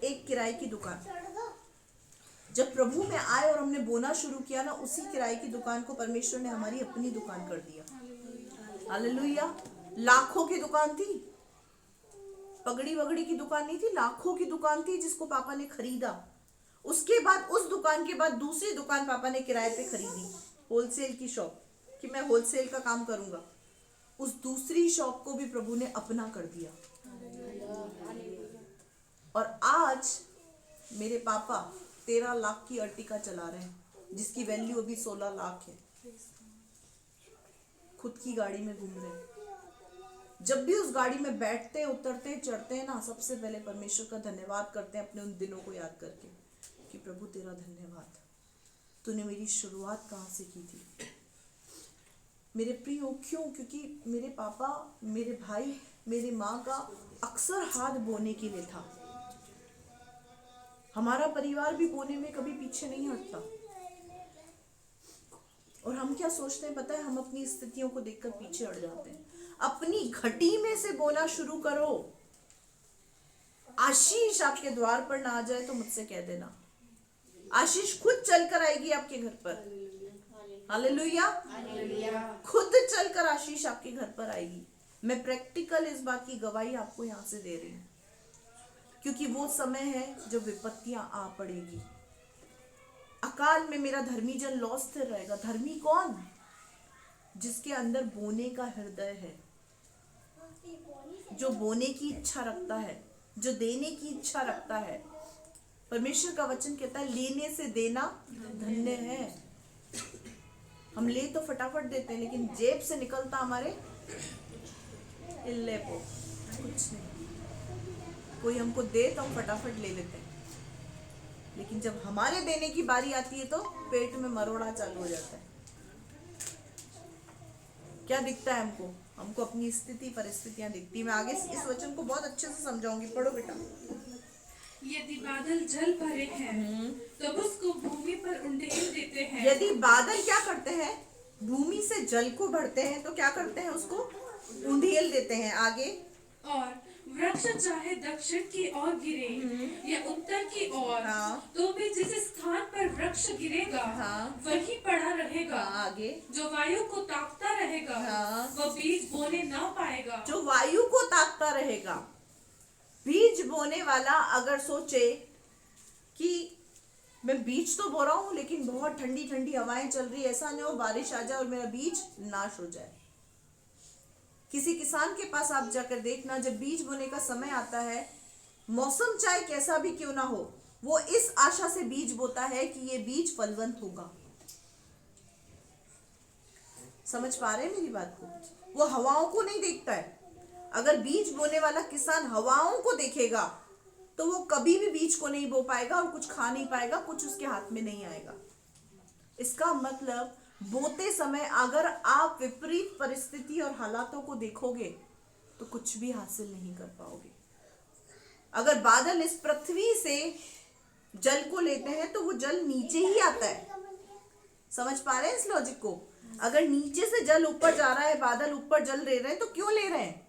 एक किराए की दुकान। जब प्रभु में आए और हमने बोना शुरू किया ना, उसी किराए की दुकान को परमेश्वर ने हमारी अपनी दुकान कर दिया। हालेलुया। लाखों की दुकान थी, पगड़ी वगड़ी की दुकान नहीं थी, लाखों की दुकान थी जिसको पापा ने खरीदा। उसके बाद उस दुकान के बाद दूसरी दुकान पापा ने किराए पे खरीदी, होलसेल की शॉप, कि मैं होलसेल का काम करूंगा। उस दूसरी शॉप को भी प्रभु ने अपना कर दिया। और आज मेरे पापा 13 लाख की अर्टिका चला रहे हैं, जिसकी वैल्यू अभी 16 लाख है। खुद की गाड़ी में घूम रहे हैं। जब भी उस गाड़ी में बैठते, उतरते, चढ़ते हैं ना, सबसे पहले परमेश्वर का धन्यवाद करते हैं अपने उन दिनों को याद करके कि प्रभु तेरा धन्यवाद, तूने मेरी शुरुआत कहाँ से की थी। मेरे प्रियो, क्यों? क्योंकि मेरे पापा, मेरे भाई, मेरी माँ का अक्सर हाथ बोने के लिए था। हमारा परिवार भी बोने में कभी पीछे नहीं हटता। और हम क्या सोचते हैं पता है, हम अपनी स्थितियों को देखकर पीछे हट जाते हैं। अपनी घटी में से बोना शुरू करो। आशीष आपके द्वार पर ना आ जाए तो मुझसे कह देना, आशीष खुद चलकर आएगी आपके घर पर। हालेलुया, खुद चलकर आशीष आपके घर पर आएगी। मैं प्रैक्टिकल इस बात की गवाही आपको यहां से दे रही हूं, क्योंकि वो समय है जब विपत्तियां आ पड़ेगी। अकाल में मेरा धर्मी जन लौ स्थिर रहेगा। धर्मी कौन? जिसके अंदर बोने का हृदय है, जो बोने की इच्छा रखता है, जो देने की इच्छा रखता है। परमेश्वर का वचन कहता है लेने से देना धन्य है। हम ले तो फटाफट देते हैं, लेकिन जेब से निकलता हमारे इल्ले को कुछ नहीं। कोई हमको दे तो हम फटाफट ले लेते हैं, लेकिन जब हमारे देने की बारी आती है तो पेट में मरोड़ा चालू हो जाता है। क्या दिखता है हमको? हमको अपनी स्थिति परिस्थितियां दिखती है। मैं आगे इस वचन को बहुत अच्छे से समझाऊंगी, पढ़ो बेटा। यदि बादल जल भरे हैं तो उसको भूमि पर उंडेल देते हैं। यदि बादल क्या करते हैं? भूमि से जल को भरते हैं तो क्या करते हैं? उसको उंडेल देते हैं। आगे, और वृक्ष चाहे दक्षिण की ओर गिरे या उत्तर की ओर, हाँ। तो भी जिस स्थान पर वृक्ष गिरेगा हाँ। वही पड़ा रहेगा। आगे, जो वायु को ताकता रहेगा हाँ। वह बीज बोने न पाएगा। जो वायु को ताकता रहेगा। बीज बोने वाला अगर सोचे कि मैं बीज तो बो रहा हूं, लेकिन बहुत ठंडी ठंडी हवाएं चल रही है, ऐसा नहीं हो बारिश आ जाए और मेरा बीज नाश हो जाए। किसी किसान के पास आप जाकर देखना, जब बीज बोने का समय आता है, मौसम चाहे कैसा भी क्यों ना हो, वो इस आशा से बीज बोता है कि ये बीज फलवंत होगा। समझ पा रहे हैं मेरी बात को? वो हवाओं को नहीं देखता है। अगर बीज बोने वाला किसान हवाओं को देखेगा तो वो कभी भी बीज को नहीं बो पाएगा और कुछ खा नहीं पाएगा, कुछ उसके हाथ में नहीं आएगा। इसका मतलब बोते समय अगर आप विपरीत परिस्थिति और हालातों को देखोगे तो कुछ भी हासिल नहीं कर पाओगे। अगर बादल इस पृथ्वी से जल को लेते हैं तो वो जल नीचे ही आता है। समझ पा रहे हैं इस लॉजिक को? अगर नीचे से जल ऊपर जा रहा है, बादल ऊपर जल ले रहे हैं, तो क्यों ले रहे हैं?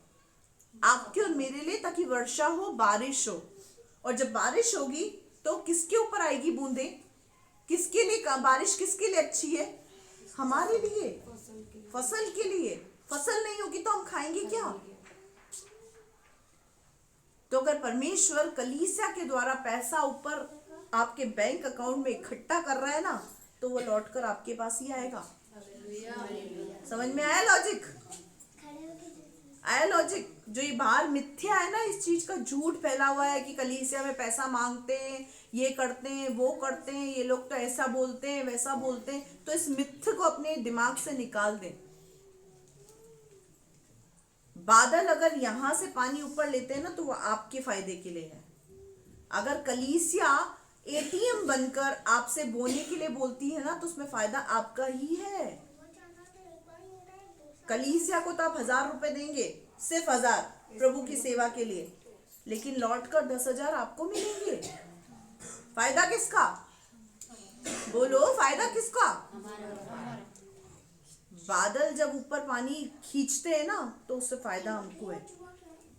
आपके और मेरे लिए, ताकि वर्षा हो, बारिश हो। और जब बारिश होगी तो किसके ऊपर आएगी बूंदें? किसके लिए बारिश किसके लिए अच्छी है? हमारे लिए, फसल के लिए। फसल नहीं होगी तो हम खाएंगे क्या? तो अगर परमेश्वर कलीसिया के द्वारा पैसा ऊपर आपके बैंक अकाउंट में इकट्ठा कर रहा है ना, तो वो लौटकर आपके पास ही आएगा। समझ में आया लॉजिक? आया लॉजिक? जो ये बाहर मिथ्या है ना, इस चीज का झूठ फैला हुआ है कि कलीसिया में पैसा मांगते हैं, ये करते हैं, वो करते हैं, ये लोग तो ऐसा बोलते हैं, वैसा बोलते हैं, तो इस मिथ्य को अपने दिमाग से निकाल दें। बादल अगर यहां से पानी ऊपर लेते हैं ना, तो वो आपके फायदे के लिए है। अगर कलीसिया एटीएम बनकर आपसे बोने के लिए बोलती है ना, तो उसमें फायदा आपका ही है। कलीसिया को तो आप 1000 रुपए देंगे, सिर्फ 1000 प्रभु की सेवा के लिए, लेकिन लौटकर 10,000 आपको मिलेंगे। फायदा किसका? बोलो, फायदा किसका? बादल जब ऊपर पानी खींचते हैं ना, तो उससे फायदा हमको है।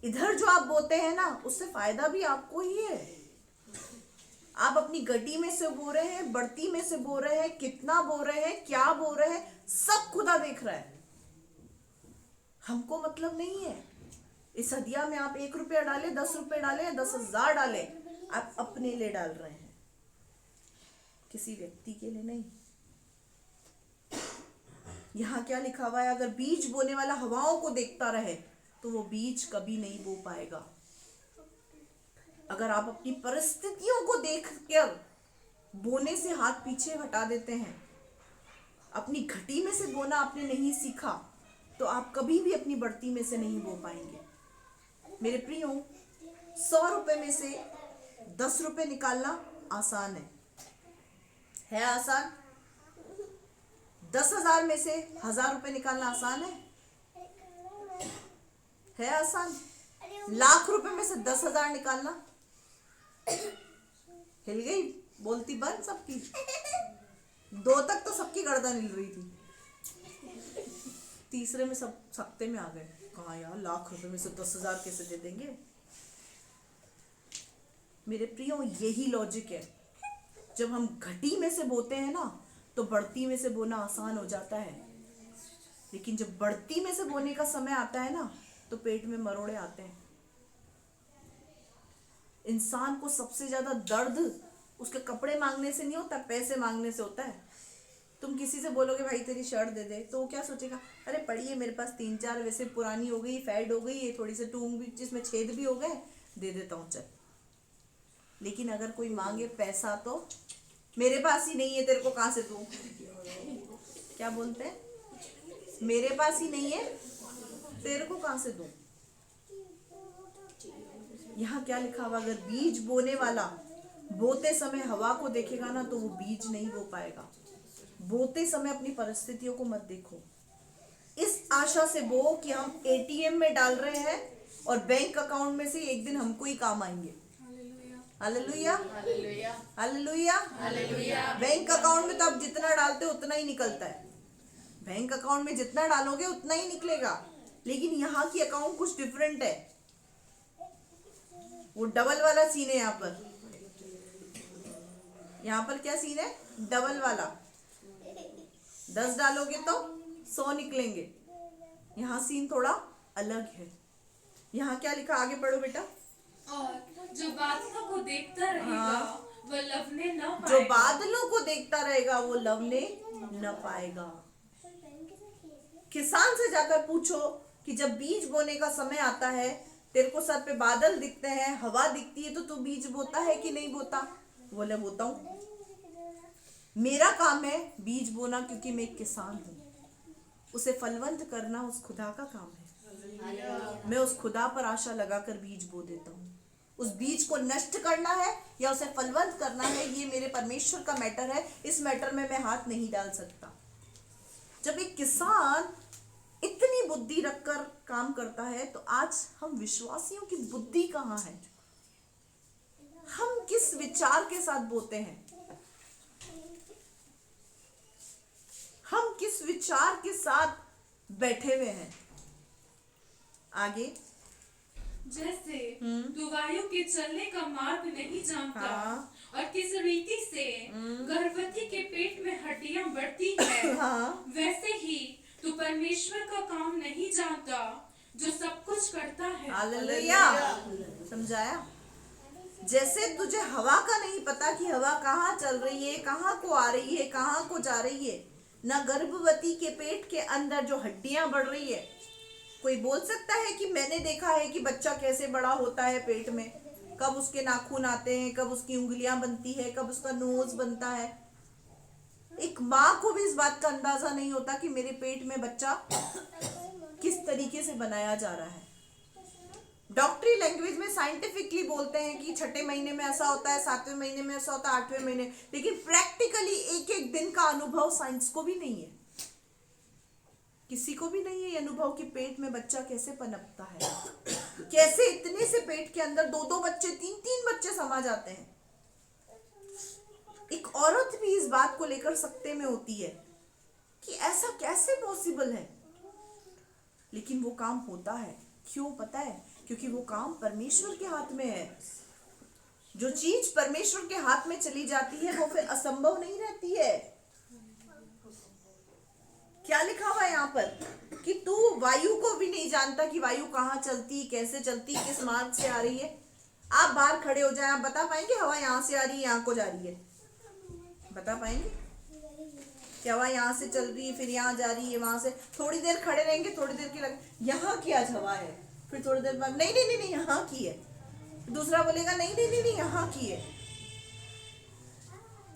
इधर जो आप बोते हैं ना, उससे फायदा भी आपको ही है। आप अपनी गड्डी में से बो रहे हैं, बढ़ती में से बो रहे हैं, कितना बो रहे हैं, क्या बो रहे हैं, सब खुदा देख रहा है। हमको मतलब नहीं है। इस हदिया में आप 1 रुपया डाले, 10 रुपए डाले, 10,000 डाले, आप अपने लिए डाल रहे हैं, किसी व्यक्ति के लिए नहीं। यहाँ क्या लिखा हुआ है? अगर बीज बोने वाला हवाओं को देखता रहे तो वो बीज कभी नहीं बो पाएगा। अगर आप अपनी परिस्थितियों को देखकर बोने से हाथ पीछे हटा देते हैं, अपनी घटी में से बोना आपने नहीं सीखा, तो आप कभी भी अपनी बढ़ती में से नहीं बो पाएंगे। मेरे प्रियो, 100 रुपए में से 10 रुपए निकालना आसान है आसान? 10,000 में से 1,000 रुपए निकालना आसान है आसान? लाख रुपए में से 10,000 निकालना हिल गई, बोलती बंद सबकी। 2 तक तो सबकी गर्दन हिल रही थी, तीसरे में सब सख्ते में आ गए। कहाँ यार, लाख रुपए में से 10,000 कैसे दे देंगे। मेरे प्रियो, यही लॉजिक है। जब हम घटी में से बोते हैं ना, तो बढ़ती में से बोना आसान हो जाता है, लेकिन जब बढ़ती में से बोने का समय आता है ना, तो पेट में मरोड़े आते हैं। इंसान को सबसे ज्यादा दर्द उसके कपड़े मांगने से नहीं होता, पैसे मांगने से होता है। तुम किसी से बोलोगे भाई तेरी शर्ट दे दे, तो वो क्या सोचेगा, अरे पड़ी है मेरे पास 3-4, वैसे पुरानी हो गई, फेड हो गई है, थोड़ी सी टूंग भी, जिसमें छेद भी हो गए, दे देता हूँ चल। लेकिन अगर कोई मांगे पैसा, तो मेरे पास ही नहीं है, तेरे को कहाँ से दूं? क्या बोलते हैं, मेरे पास ही नहीं है, तेरे को कहाँ से दूं? यहाँ क्या लिखा हुआ, अगर बीज बोने वाला बोते समय हवा को देखेगा ना, तो वो बीज नहीं बो पाएगा। बोते समय अपनी परिस्थितियों को मत देखो, इस आशा से बो कि हम एटीएम में डाल रहे हैं और बैंक अकाउंट में से एक दिन हमको ही काम आएंगे। Hallelujah, hallelujah, hallelujah. Bank account में तो आप जितना डालते हो उतना ही निकलता है, बैंक अकाउंट में जितना डालोगे उतना ही निकलेगा। लेकिन यहाँ की अकाउंट कुछ डिफरेंट है, वो डबल वाला सीन है। यहाँ पर क्या सीन है, डबल वाला। 10 डालोगे तो 100 निकलेंगे। यहाँ सीन थोड़ा अलग है। यहाँ क्या लिखा, आगे पढ़ो बेटा। और जो बादलों को देखता रहेगा वह लवने न पाएगा। जो बादलों को देखता रहेगा वो लवने न पाएगा। किसान से जाकर पूछो कि जब बीज बोने का समय आता है, तेरे को सर पे बादल दिखते हैं, हवा दिखती है, तो तू बीज बोता है कि नहीं बोता? बोले बोता हूं। मेरा काम है बीज बोना, क्योंकि मैं एक किसान हूं। उसे फलवंत करना उस खुदा का काम है। मैं उस खुदा पर आशा लगाकर बीज बो देता हूँ। उस बीज को नष्ट करना है या उसे फलवंत करना है, ये मेरे परमेश्वर का मैटर है। इस मैटर में मैं हाथ नहीं डाल सकता। जब एक किसान इतनी बुद्धि रखकर काम करता है, तो आज हम विश्वासियों की बुद्धि कहाँ है? हम किस विचार के साथ बोते हैं? हम किस विचार के साथ बैठे हुए हैं? आगे, जैसे तू वायु के चलने का मार्ग नहीं जानता, हाँ। और किस रीति से गर्भवती के पेट में हड्डियां बढ़ती है, हाँ। वैसे ही तू परमेश्वर का काम नहीं जानता जो सब कुछ करता है। हालेलुया। समझाया? जैसे तुझे हवा का नहीं पता कि हवा कहाँ चल रही है, कहाँ को आ रही है, कहाँ को जा रही है, ना गर्भवती के पेट के अंदर जो हड्डियां बढ़ रही है। कोई बोल सकता है कि मैंने देखा है कि बच्चा कैसे बड़ा होता है पेट में, कब उसके नाखून आते हैं, कब उसकी उंगलियां बनती है, कब उसका नोज बनता है। एक माँ को भी इस बात का अंदाजा नहीं होता कि मेरे पेट में बच्चा किस तरीके से बनाया जा रहा है। डॉक्टरी लैंग्वेज में साइंटिफिकली बोलते हैं कि 6ठे महीने में ऐसा होता है, 7वें महीने में ऐसा होता है, 8वें महीने, लेकिन प्रैक्टिकली एक एक दिन का अनुभव साइंस को भी नहीं है, किसी को भी नहीं है ये अनुभव कि पेट में बच्चा कैसे पनपता है, कैसे इतने से पेट के अंदर 2-2 बच्चे, 3-3 बच्चे समा जाते हैं। एक औरत भी इस बात को लेकर सकते में होती है कि ऐसा कैसे पॉसिबल है, लेकिन वो काम होता है। क्यों पता है? क्योंकि वो काम परमेश्वर के हाथ में है। जो चीज परमेश्वर के हाथ में चली जाती है वो फिर असंभव नहीं रहती है। क्या लिखा हुआ है यहाँ पर कि तू वायु को भी नहीं जानता कि वायु कहाँ चलती, कैसे चलती, किस मार्ग से आ रही है। आप बाहर खड़े हो जाए, आप बता पाएंगे हवा यहाँ से आ रही है, यहाँ को जा रही है? बता पाएंगे कि हवा यहाँ से चल रही है, फिर यहाँ जा रही है, वहां से? थोड़ी देर खड़े रहेंगे, थोड़ी देर की लगे यहाँ की आज हवा है, फिर थोड़ी देर बाद नहीं नहीं नहीं नहीं यहाँ की है, दूसरा बोलेगा नहीं नहीं नहीं नहीं यहाँ की है।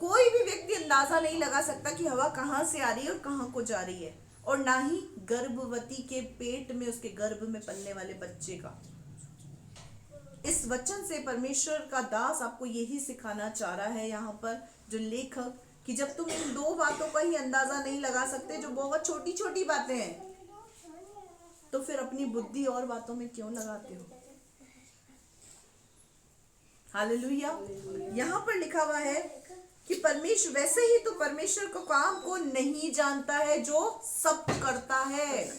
कोई भी व्यक्ति अंदाजा नहीं लगा सकता कि हवा कहाँ से आ रही है और कहाँ को जा रही है, और ना ही गर्भवती के पेट में, उसके गर्भ में पलने वाले बच्चे का। इस वचन से परमेश्वर का दास आपको यही सिखाना चाह रहा है यहाँ पर जो लेखक, कि जब तुम इन 2 बातों का ही अंदाजा नहीं लगा सकते, जो बहुत छोटी छोटी बातें हैं, तो फिर अपनी बुद्धि और बातों में क्यों लगाते हो? हालेलुया। यहाँ पर लिखा हुआ है कि परमेश्वर वैसे ही तो परमेश्वर को काम को नहीं जानता है जो सब करता है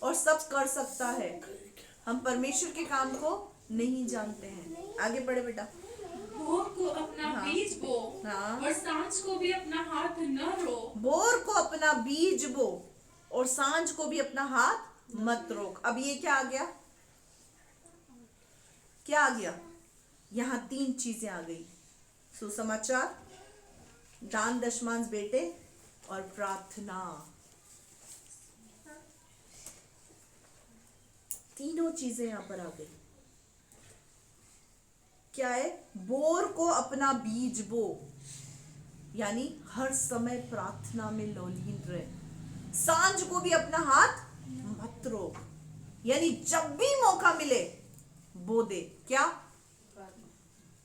और सब कर सकता है। हम परमेश्वर के काम को नहीं जानते हैं। आगे बढ़े बेटा। भोर को अपना बीज बो हाँ। और सांझ को भी अपना हाथ न रो। भोर को अपना बीज बो और सांझ को भी अपना हाथ मत रोक। अब ये क्या आ गया? क्या आ गया? यहाँ 3 चीजें आ गई। सुसमाचार, दान दशमांश बेटे और प्रार्थना। तीनों चीजें यहाँ पर आ गई। क्या है? बोर को अपना बीज बो, यानी हर समय प्रार्थना में लौलीन रहे। सांझ को भी अपना हाथ मत रोक, यानी जब भी मौका मिले बो दे। क्या?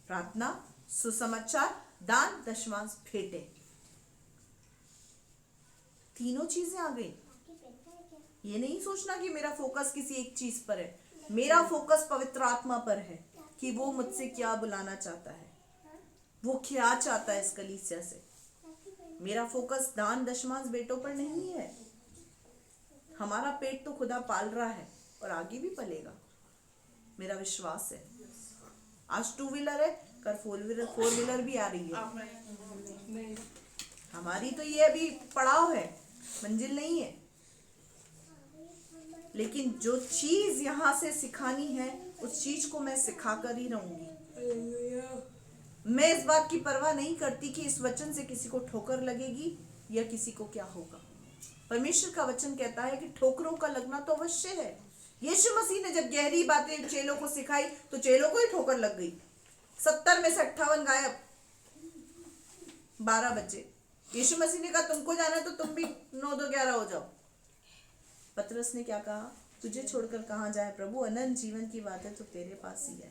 प्रार्थना, सुसमाचार, दान दशमांश भेंटे। तीनों चीजें आ गई। ये नहीं सोचना कि मेरा फोकस किसी एक चीज पर है। मेरा फोकस पवित्र आत्मा पर है कि वो मुझसे क्या बुलाना चाहता है, वो क्या चाहता है इस कलीसिया से। मेरा फोकस दान दशमांश बेटों पर नहीं है। हमारा पेट तो खुदा पाल रहा है और आगे भी पलेगा, मेरा विश्वास है। आज 2 व्हीलर है, कल 4 व्हीलर भी आ रही है। हमारी तो ये अभी पड़ाव है, मंजिल नहीं है। लेकिन जो चीज यहाँ से सिखानी है उस चीज को मैं सिखा कर ही रहूंगी। मैं इस बात की परवाह नहीं करती कि इस वचन से किसी को ठोकर लगेगी या किसी को क्या होगा। परमेश्वर का वचन कहता है कि ठोकरों का लगना तो अवश्य है। यीशु मसीह ने जब गहरी बातें चेलों को सिखाई तो चेलों को ही ठोकर लग गई। 70 में से 58 गायब, 12 बचे। यीशु मसीह ने कहा तुमको जाना है तो तुम भी 9 2 11 हो जाओ। पतरस ने क्या कहा? तुझे छोड़कर कहाँ जाए प्रभु, अनंत जीवन की बातें तो तेरे पास ही है।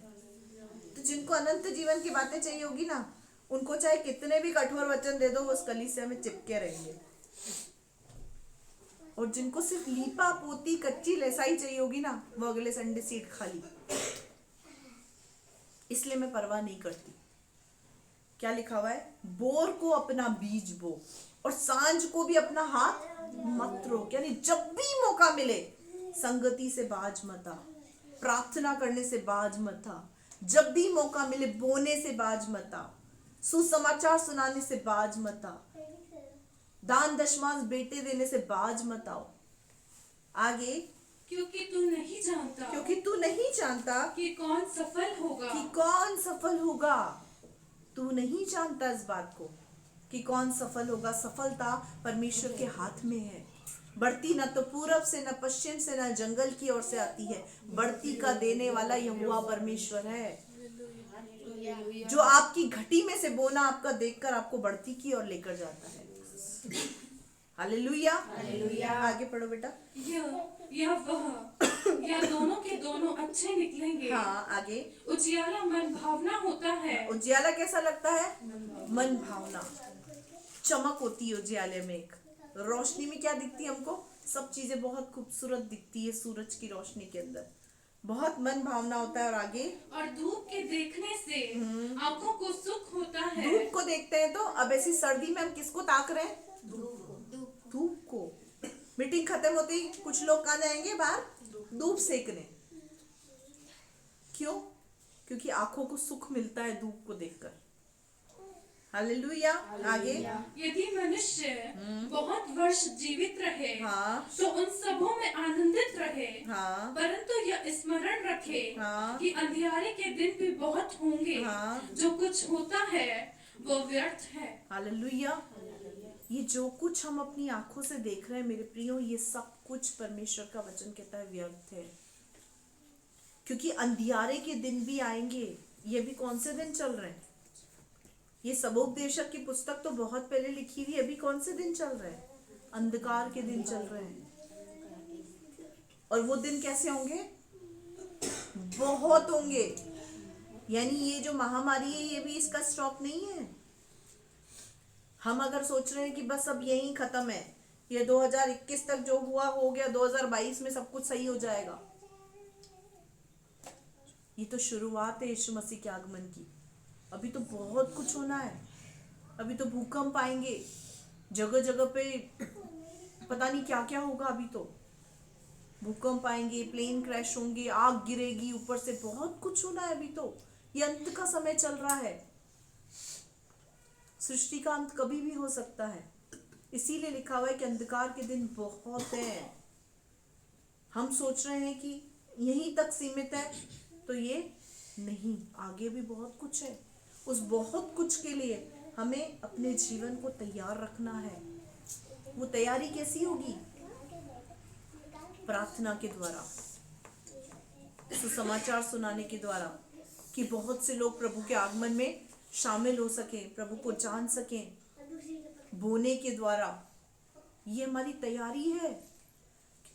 तो जिनको अनंत जीवन की बातें चाहिए होगी ना, उनको चाहे कितने भी कठोर वचन दे दो, वो उस कलीसिया में चिपके रहेंगे। और जिनको सिर्फ लीपा पोती कच्ची लेसाई चाहिए होगी ना, वो अगले संडे सीट खाली। इसलिए मैं परवाह नहीं करती। क्या लिखा हुआ है? बोर को अपना बीज बो और सांझ को भी अपना हाथ मत रोक, यानी जब भी मौका मिले संगति से बाज मत आ, प्रार्थना करने से बाज मत आ। जब भी मौका मिले बोने से बाज मत आ, सुसमाचार सुनाने से बाज मत आ, दान दशमांश बेटे देने से बाज मत आओ। आगे, क्योंकि तू नहीं जानता कि कौन सफल होगा। तू नहीं जानता इस बात को कि कौन सफल होगा। सफलता परमेश्वर के हाथ में है। बढ़ती न तो पूरब से, न पश्चिम से, न जंगल की ओर से आती है। बढ़ती का देने वाला यहोवा परमेश्वर है, जो आपकी घटी में से बोना आपका देखकर आपको बढ़ती की ओर लेकर जाता है। हालेलुया। आगे पढ़ो बेटा। यह दोनों के दोनों अच्छे निकलेंगे। हाँ, आगे। उजियाला मन भावना होता है। उजियाला कैसा लगता है? मन भावना, चमक होती है उजियाले में। एक रोशनी में क्या दिखती है हमको? सब चीजें बहुत खूबसूरत दिखती है सूरज की रोशनी के अंदर। बहुत मन भावना होता है। और आगे, और धूप के देखने से आंखों को सुख होता है। धूप को देखते हैं तो अब ऐसी सर्दी में हम किसको ताक रहे हैं? धूप को। मीटिंग खत्म होती कुछ लोग कहाँ जाएंगे? बाहर धूप सेकने। क्यों? क्योंकि आंखों को सुख मिलता है धूप को देखकर। हालेलुया। आगे, यदि मनुष्य बहुत वर्ष जीवित रहे हाँ, तो उन सबों में आनंदित रहे। हाँ, परंतु यह स्मरण रखे हाँ, कि अंधियारे के दिन भी बहुत होंगे। हाँ। जो कुछ होता है वो व्यर्थ है। हालेलुया। ये जो कुछ हम अपनी आंखों से देख रहे हैं मेरे प्रियो, ये सब कुछ परमेश्वर का वचन कहता है व्यर्थ है। क्योंकि अंधियारे के दिन भी आएंगे। ये भी कौन से दिन चल रहे हैं? ये सबोपदेशक की पुस्तक तो बहुत पहले लिखी हुई, अभी कौन से दिन चल रहे हैं? अंधकार के दिन चल रहे हैं। और वो दिन कैसे होंगे? बहुत होंगे। यानी ये जो महामारी है ये भी इसका स्टॉप नहीं है। हम अगर सोच रहे हैं कि बस अब यही खत्म है, ये 2021 तक जो हुआ हो गया, 2022 में सब कुछ सही हो जाएगा, ये तो शुरुआत है यीशु मसीह के आगमन की। अभी तो बहुत कुछ होना है। अभी तो भूकंप आएंगे, जगह जगह पे पता नहीं क्या क्या होगा। अभी तो भूकंप आएंगे, प्लेन क्रैश होंगे, आग गिरेगी ऊपर से, बहुत कुछ होना है। अभी तो ये अंत का समय चल रहा है। सृष्टि का अंत कभी भी हो सकता है। इसीलिए लिखा हुआ है कि अंधकार के दिन बहुत हैं। हम सोच रहे हैं कि यहीं तक सीमित है, तो ये नहीं, आगे भी बहुत कुछ है। उस बहुत कुछ के लिए हमें अपने जीवन को तैयार रखना है। वो तैयारी कैसी होगी? प्रार्थना के द्वारा, सुसमाचार सुनाने के द्वारा, कि बहुत से लोग प्रभु के आगमन में शामिल हो सकें, प्रभु को जान सकें, बोने के द्वारा। ये हमारी तैयारी है,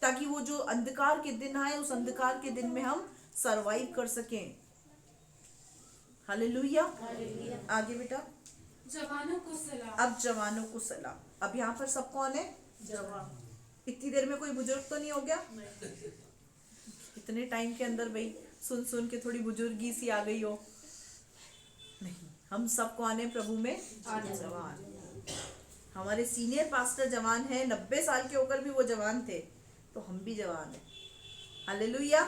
ताकि वो जो अंधकार के दिन आए, उस अंधकार के दिन में हम सरवाइव कर सकें। हालेलुया। आगे बेटा। जवानों को सलाम। अब जवानों को सलाम। अब यहाँ पर सब कौन है? जवान। इतनी देर में कोई बुजुर्ग तो नहीं हो गया? इतने टाइम के अंदर भाई सुन सुन के थोड़ी बुजुर्गी सी आ गई हो? नहीं, हम सब कौन है प्रभु में? जवान। हमारे सीनियर पास्टर जवान है, 90 साल के होकर भी वो जवान थे, तो हम भी जवान हैं। हालेलुया।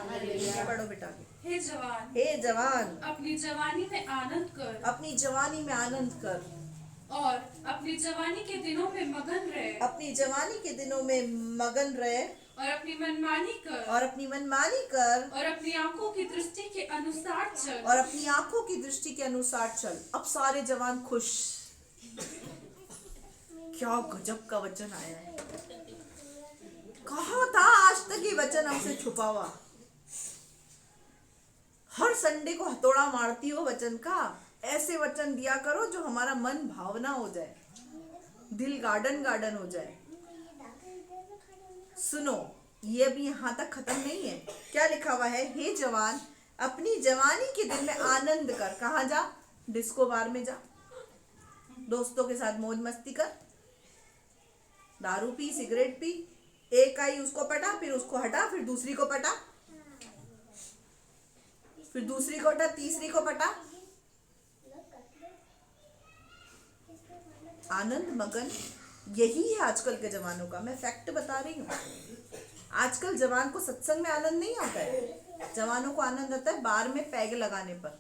पढ़ो बेटा। हे जवान, हे जवान, अपनी जवानी में आनंद कर, अपनी जवानी में आनंद कर, और अपनी जवानी के दिनों में मगन रहे, अपनी जवानी के दिनों में मगन रहे, और अपनी मनमानी कर, और अपनी मनमानी कर, और अपनी आंखों की दृष्टि के अनुसार चल, और अपनी आंखों की दृष्टि के अनुसार चल। अब सारे जवान खुश। क्या गजब का वचन आया है। कहा था आज तक ये वचन हमसे छुपा हुआ? हर संडे को हथौड़ा मारती हो वचन का। ऐसे वचन दिया करो जो हमारा मन भावना हो जाए, दिल गार्डन गार्डन हो जाए। सुनो, ये अभी यहाँ तक खत्म नहीं है। क्या लिखा हुआ है? हे जवान, अपनी जवानी के दिन में आनंद कर। कहाँ जा? डिस्को बार में जा, दोस्तों के साथ मौज मस्ती कर, दारू पी, सिगरेट पी, एक आई उसको पटा, फिर उसको हटा, फिर दूसरी को पटा, फिर दूसरी को हटा, तीसरी को पटा। आनंद मगन यही है आजकल के जवानों का। मैं फैक्ट बता रही हूँ। आजकल जवान को सत्संग में आनंद नहीं आता है। जवानों को आनंद आता है बार में पैग लगाने पर,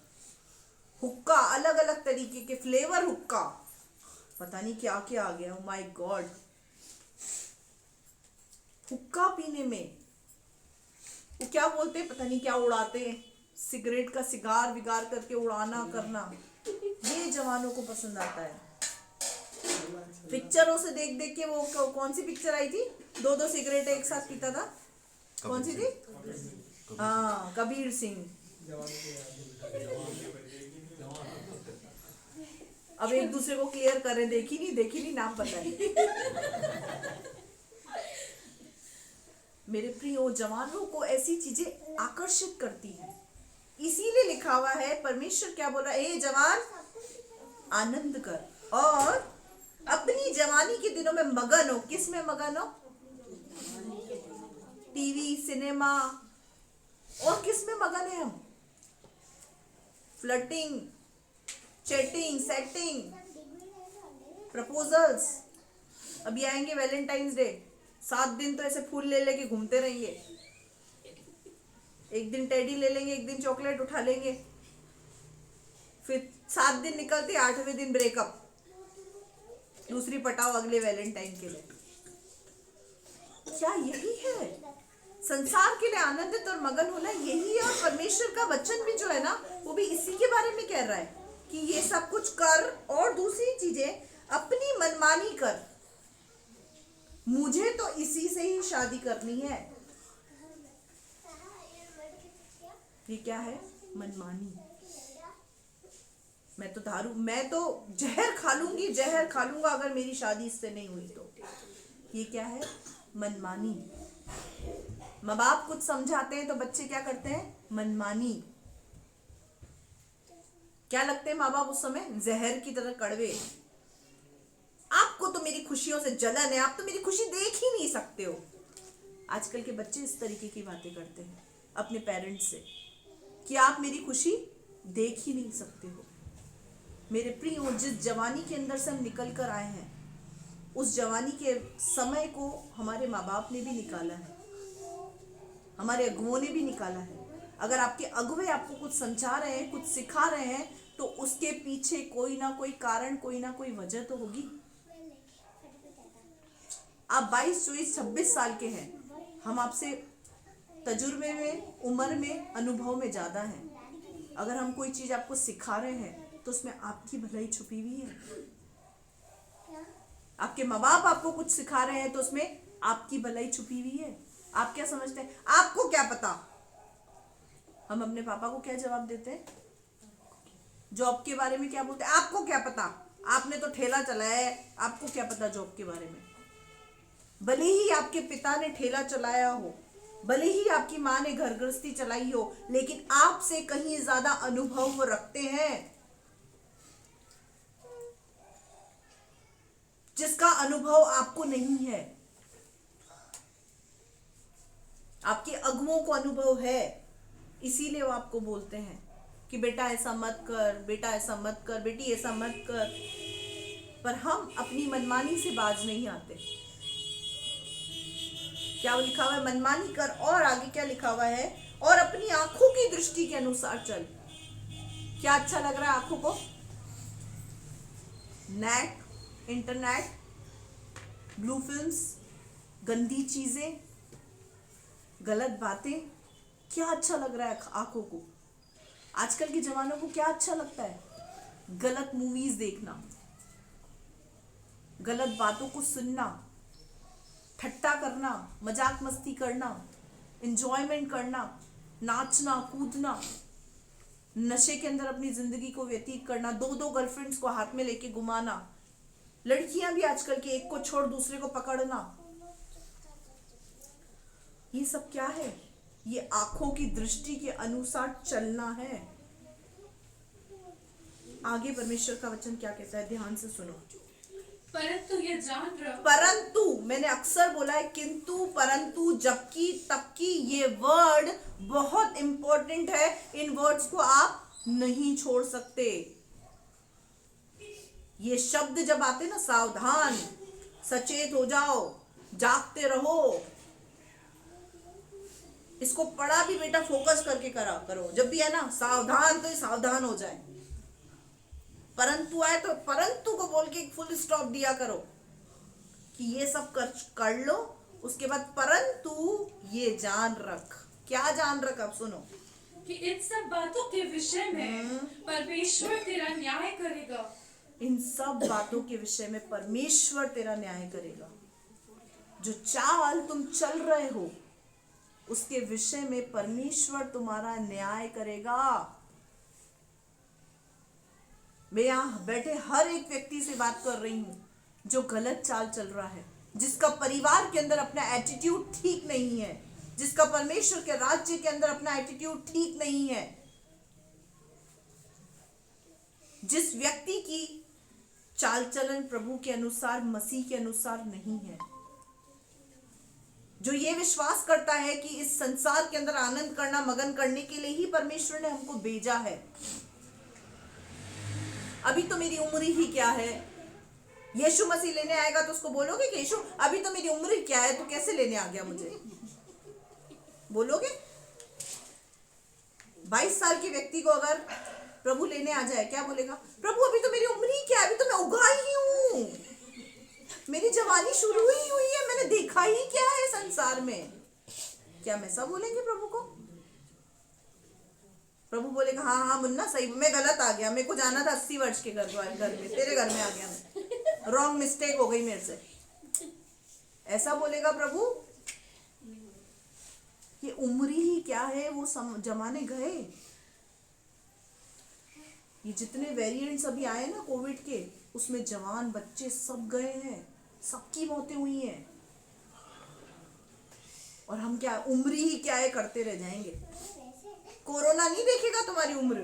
हुक्का, अलग अलग तरीके के फ्लेवर हुक्का, पता नहीं क्या क्या आ गया। माय गॉड, हुक्का पीने में वो क्या बोलते हैं, पता नहीं क्या उड़ाते हैं, सिगरेट का सिगार विगार करके उड़ाना करना, ये जवानों को पसंद आता है। पिक्चरों से देख देख के, वो कौन सी पिक्चर आई थी, दो दो सिगरेट एक साथ पीता था, कौन सी थी? हाँ, कबीर सिंह। अब एक दूसरे को क्लियर करें, देखी नहीं, नाम पता है। मेरे प्रियो, जवानों को ऐसी चीजें आकर्षित करती हैं। इसीलिए लिखा हुआ है, परमेश्वर क्या बोल रहा है? ए जवान, आनंद कर और अपनी जवानी के दिनों में मगन हो। किस में मगन हो? टीवी, सिनेमा, और किस में मगन है हम? Flirting, chatting, setting, proposals. अभी आएंगे वैलेंटाइंस डे, 7 दिन तो ऐसे फूल ले लेके घूमते रहिए। एक दिन टेडी ले लेंगे, एक दिन चॉकलेट उठा लेंगे, फिर 7 दिन निकलते, 8वें दिन ब्रेकअप, दूसरी पटाओ अगले वैलेंटाइन के लिए। क्या यही है संसार के लिए आनंदित और मगन होना? यही है। और परमेश्वर का वचन भी जो है ना, वो भी इसी के बारे में कह रहा है कि ये सब कुछ कर, और दूसरी चीजें अपनी मनमानी कर। मुझे तो इसी से ही शादी करनी है। ये क्या है? मनमानी। मैं तो जहर खा लूंगा अगर मेरी शादी इससे नहीं हुई तो। ये क्या है? मनमानी। माँ बाप कुछ समझाते हैं तो बच्चे क्या करते हैं? मनमानी। क्या लगते हैं माँ बाप उस समय? जहर की तरह कड़वे। आपको तो मेरी खुशियों से जलन है, आप तो मेरी खुशी देख ही नहीं सकते हो। आजकल के बच्चे इस तरीके की बातें करते हैं अपने पेरेंट्स से कि आप मेरी खुशी देख ही नहीं सकते हो। मेरे प्रियो, जिस जवानी के अंदर से हम निकल कर आए हैं, उस जवानी के समय को हमारे माँ बाप ने भी निकाला है, हमारे अगुओं ने भी निकाला है। अगर आपके अगुए आपको कुछ समझा रहे हैं, कुछ सिखा रहे हैं, तो उसके पीछे कोई ना कोई कारण, कोई ना कोई वजह तो होगी। आप 22, 24, 26 साल के हैं, हम आपसे तजुर्बे में, उम्र में, अनुभव में ज़्यादा हैं। अगर हम कोई चीज़ आपको सिखा रहे हैं तो उसमें आपकी भलाई छुपी हुई है। आपके माँ बाप आपको कुछ सिखा रहे हैं तो उसमें आपकी भलाई छुपी हुई है। आप क्या समझते हैं? आपको क्या पता? हम अपने पापा को क्या जवाब देते हैं? जॉब के बारे में क्या बोलते हैं? आपको क्या पता? आपने तो ठेला चलाया है, आपको क्या पता जॉब के बारे में? भले ही आपके पिता ने ठेला चलाया हो, भले ही आपकी माँ ने घर गृहस्थी चलाई हो, लेकिन आपसे कहीं ज्यादा अनुभव वो रखते हैं, जिसका अनुभव आपको नहीं है। आपके अगुओं को अनुभव है, इसीलिए वो आपको बोलते हैं कि बेटा ऐसा मत कर, बेटा ऐसा मत कर, बेटी ऐसा मत कर। पर हम अपनी मनमानी से बाज नहीं आते। क्या वो लिखा हुआ है? मनमानी कर, और आगे क्या लिखा हुआ है? और अपनी आंखों की दृष्टि के अनुसार चल। क्या अच्छा लग रहा है आंखों को? नेट, इंटरनेट, ब्लू फिल्म्स, गंदी चीजें, गलत बातें, क्या अच्छा लग रहा है आंखों को? आजकल के जवानों को क्या अच्छा लगता है? गलत मूवीज देखना, गलत बातों को सुनना, ठट्टा करना, मजाक मस्ती करना, एंजॉयमेंट करना, नाचना कूदना, नशे के अंदर अपनी जिंदगी को व्यतीत करना, 2-2 गर्लफ्रेंड्स को हाथ में लेके घुमाना, लड़कियां भी आजकल के एक को छोड़ दूसरे को पकड़ना। ये सब क्या है? ये आंखों की दृष्टि के अनुसार चलना है। आगे परमेश्वर का वचन क्या कहता है, ध्यान से सुनो। परंतु ये जान रहो, परंतु, मैंने अक्सर बोला है किंतु, परंतु, जबकि, तबकि, ये वर्ड बहुत इंपॉर्टेंट है। इन वर्ड्स को आप नहीं छोड़ सकते। ये शब्द जब आते ना, सावधान, सचेत हो जाओ, जागते रहो, इसको पढ़ा भी बेटा फोकस करके करा करो। जब भी है ना सावधान, तो सावधान हो जाए। परंतु आए तो परंतु को बोल के फुल स्टॉप दिया करो कि ये सब कर लो। उसके बाद परंतु ये जान रख। क्या जान रख? अब सुनो कि इन सब बातों के विषय में परमेश्वर तेरा न्याय करेगा। इन सब बातों के विषय में परमेश्वर तेरा न्याय करेगा। जो चाल तुम चल रहे हो, उसके विषय में परमेश्वर तुम्हारा न्याय करेगा। मैं यहाँ बैठे हर एक व्यक्ति से बात कर रही हूँ जो गलत चाल चल रहा है, जिसका परिवार के अंदर अपना एटीट्यूड ठीक नहीं है, जिसका परमेश्वर के राज्य के अंदर अपना एटीट्यूड ठीक नहीं है, जिस व्यक्ति की चाल चलन प्रभु के अनुसार, मसीह के अनुसार नहीं है, जो ये विश्वास करता है कि इस संसार के अंदर आनंद करना, मगन करने के लिए ही परमेश्वर ने हमको भेजा है। अभी तो मेरी उम्र ही क्या है, यीशु मसीह लेने आएगा तो उसको बोलोगे कि यीशु अभी तो मेरी उम्र ही क्या है, तो कैसे लेने आ गया मुझे? बोलोगे? 22 साल के व्यक्ति को अगर प्रभु लेने आ जाए, क्या बोलेगा? प्रभु अभी तो मेरी उम्र ही क्या है, अभी तो मैं उगा ही हूं, मेरी जवानी शुरू ही हुई है, मैंने देखा ही क्या है संसार में। क्या हम ऐसा बोलेंगे प्रभु को? प्रभु बोलेगा हाँ हाँ मुन्ना सही, मैं गलत आ गया, मेरे को जाना था 80 वर्ष के घर में, तेरे घर में आ गया मैं, रॉन्ग मिस्टेक हो गई मेरे से। ऐसा बोलेगा प्रभु? ये उम्र ही क्या है, वो जमाने गए। ये जितने वेरिएंट्स अभी आए ना कोविड के, उसमें जवान बच्चे सब गए हैं, सबकी मौतें हुई हैं, और हम क्या उम्र ही क्या है करते रह जाएंगे। कोरोना नहीं देखेगा तुम्हारी उम्र,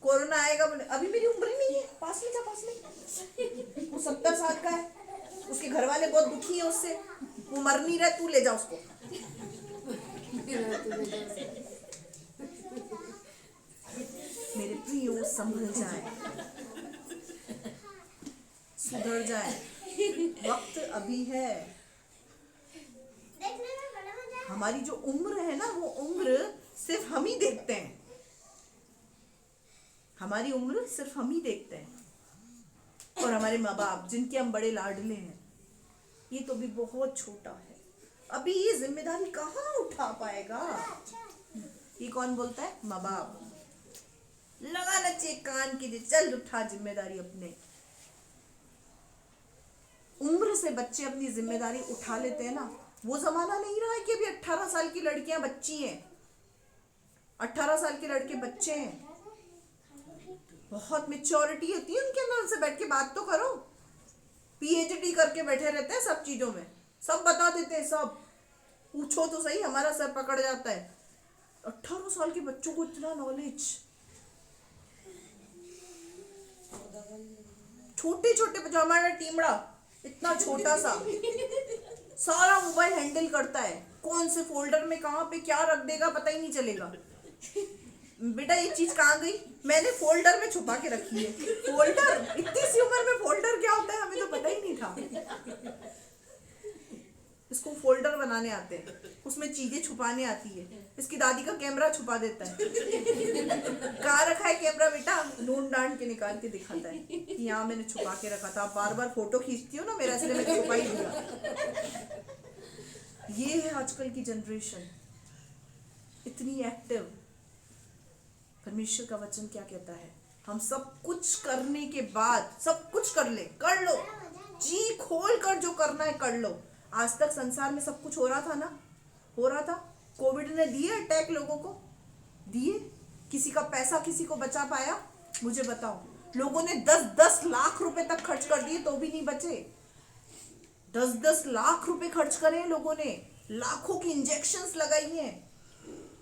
कोरोना आएगा बोले अभी मेरी उम्र ही नहीं है, पास में जा, पास में, वो 70 साल का है, उसके घर वाले बहुत दुखी है उससे, वो मर नहीं रहा, तू ले जा उसको। मेरे प्रियो, संभल जाए, सुधर जाए। वक्त अभी है। हमारी जो उम्र है ना, वो उम्र सिर्फ हम ही देखते हैं। हमारी उम्र सिर्फ हम ही देखते हैं। और हमारे माँ बाप जिनके हम बड़े लाडले हैं, ये तो भी बहुत छोटा है, अभी ये जिम्मेदारी कहाँ उठा पाएगा। ये कौन बोलता है? माँ बाप। लगा ना चेक कान की, चल उठा जिम्मेदारी अपने। उम्र से बच्चे अपनी जिम्मेदारी उठा लेते हैं ना। वो जमाना नहीं रहा है कि अभी 18 साल की लड़कियां बच्ची हैं, 18 साल के लड़के बच्चे हैं। बहुत मेच्योरिटी होती है उनके अंदर। उनसे बैठ के बात तो करो। पीएचडी करके बैठे रहते हैं सब चीजों में, सब बता देते हैं, सब पूछो तो सही, हमारा सर पकड़ जाता है। 18 साल के बच्चों को इतना नॉलेज, छोटे छोटे, जो हमारा टीमड़ा इतना छोटा सा, सारा मोबाइल हैंडल करता है। कौन से फोल्डर में कहाँ पे क्या रख देगा पता ही नहीं चलेगा। बेटा ये चीज कहाँ गई? मैंने फोल्डर में छुपा के रखी है। फोल्डर? इतनी सी उम्र में फोल्डर क्या होता है हमें तो पता ही नहीं था। इसको फोल्डर बनाने आते हैं, उसमें चीजें छुपाने आती है। इसकी दादी का कैमरा छुपा देता है। कहाँ रखा है कैमरा बेटा? ढूंढ डांड के निकाल के दिखाता है कि यहाँ मैंने छुपा के रखा था। बार बार फोटो खींचती हो ना मेरा, इसलिए मैंने छुपा ही दिया। ये है आजकल की जनरेशन, इतनी एक्टिव। परमेश्वर का वचन क्या कहता है? हम सब कुछ करने के बाद, सब कुछ कर लो, जी खोल कर जो करना है कर लो। आज तक संसार में सब कुछ हो रहा था ना, हो रहा था। कोविड ने दिए अटैक, लोगों को दिए। किसी का पैसा किसी को बचा पाया? मुझे बताओ। लोगों ने 10-10 लाख रुपए तक खर्च कर दिए तो भी नहीं बचे। 10-10 लाख रुपए खर्च करे लोगों ने, लाखों की इंजेक्शंस लगाई हैं।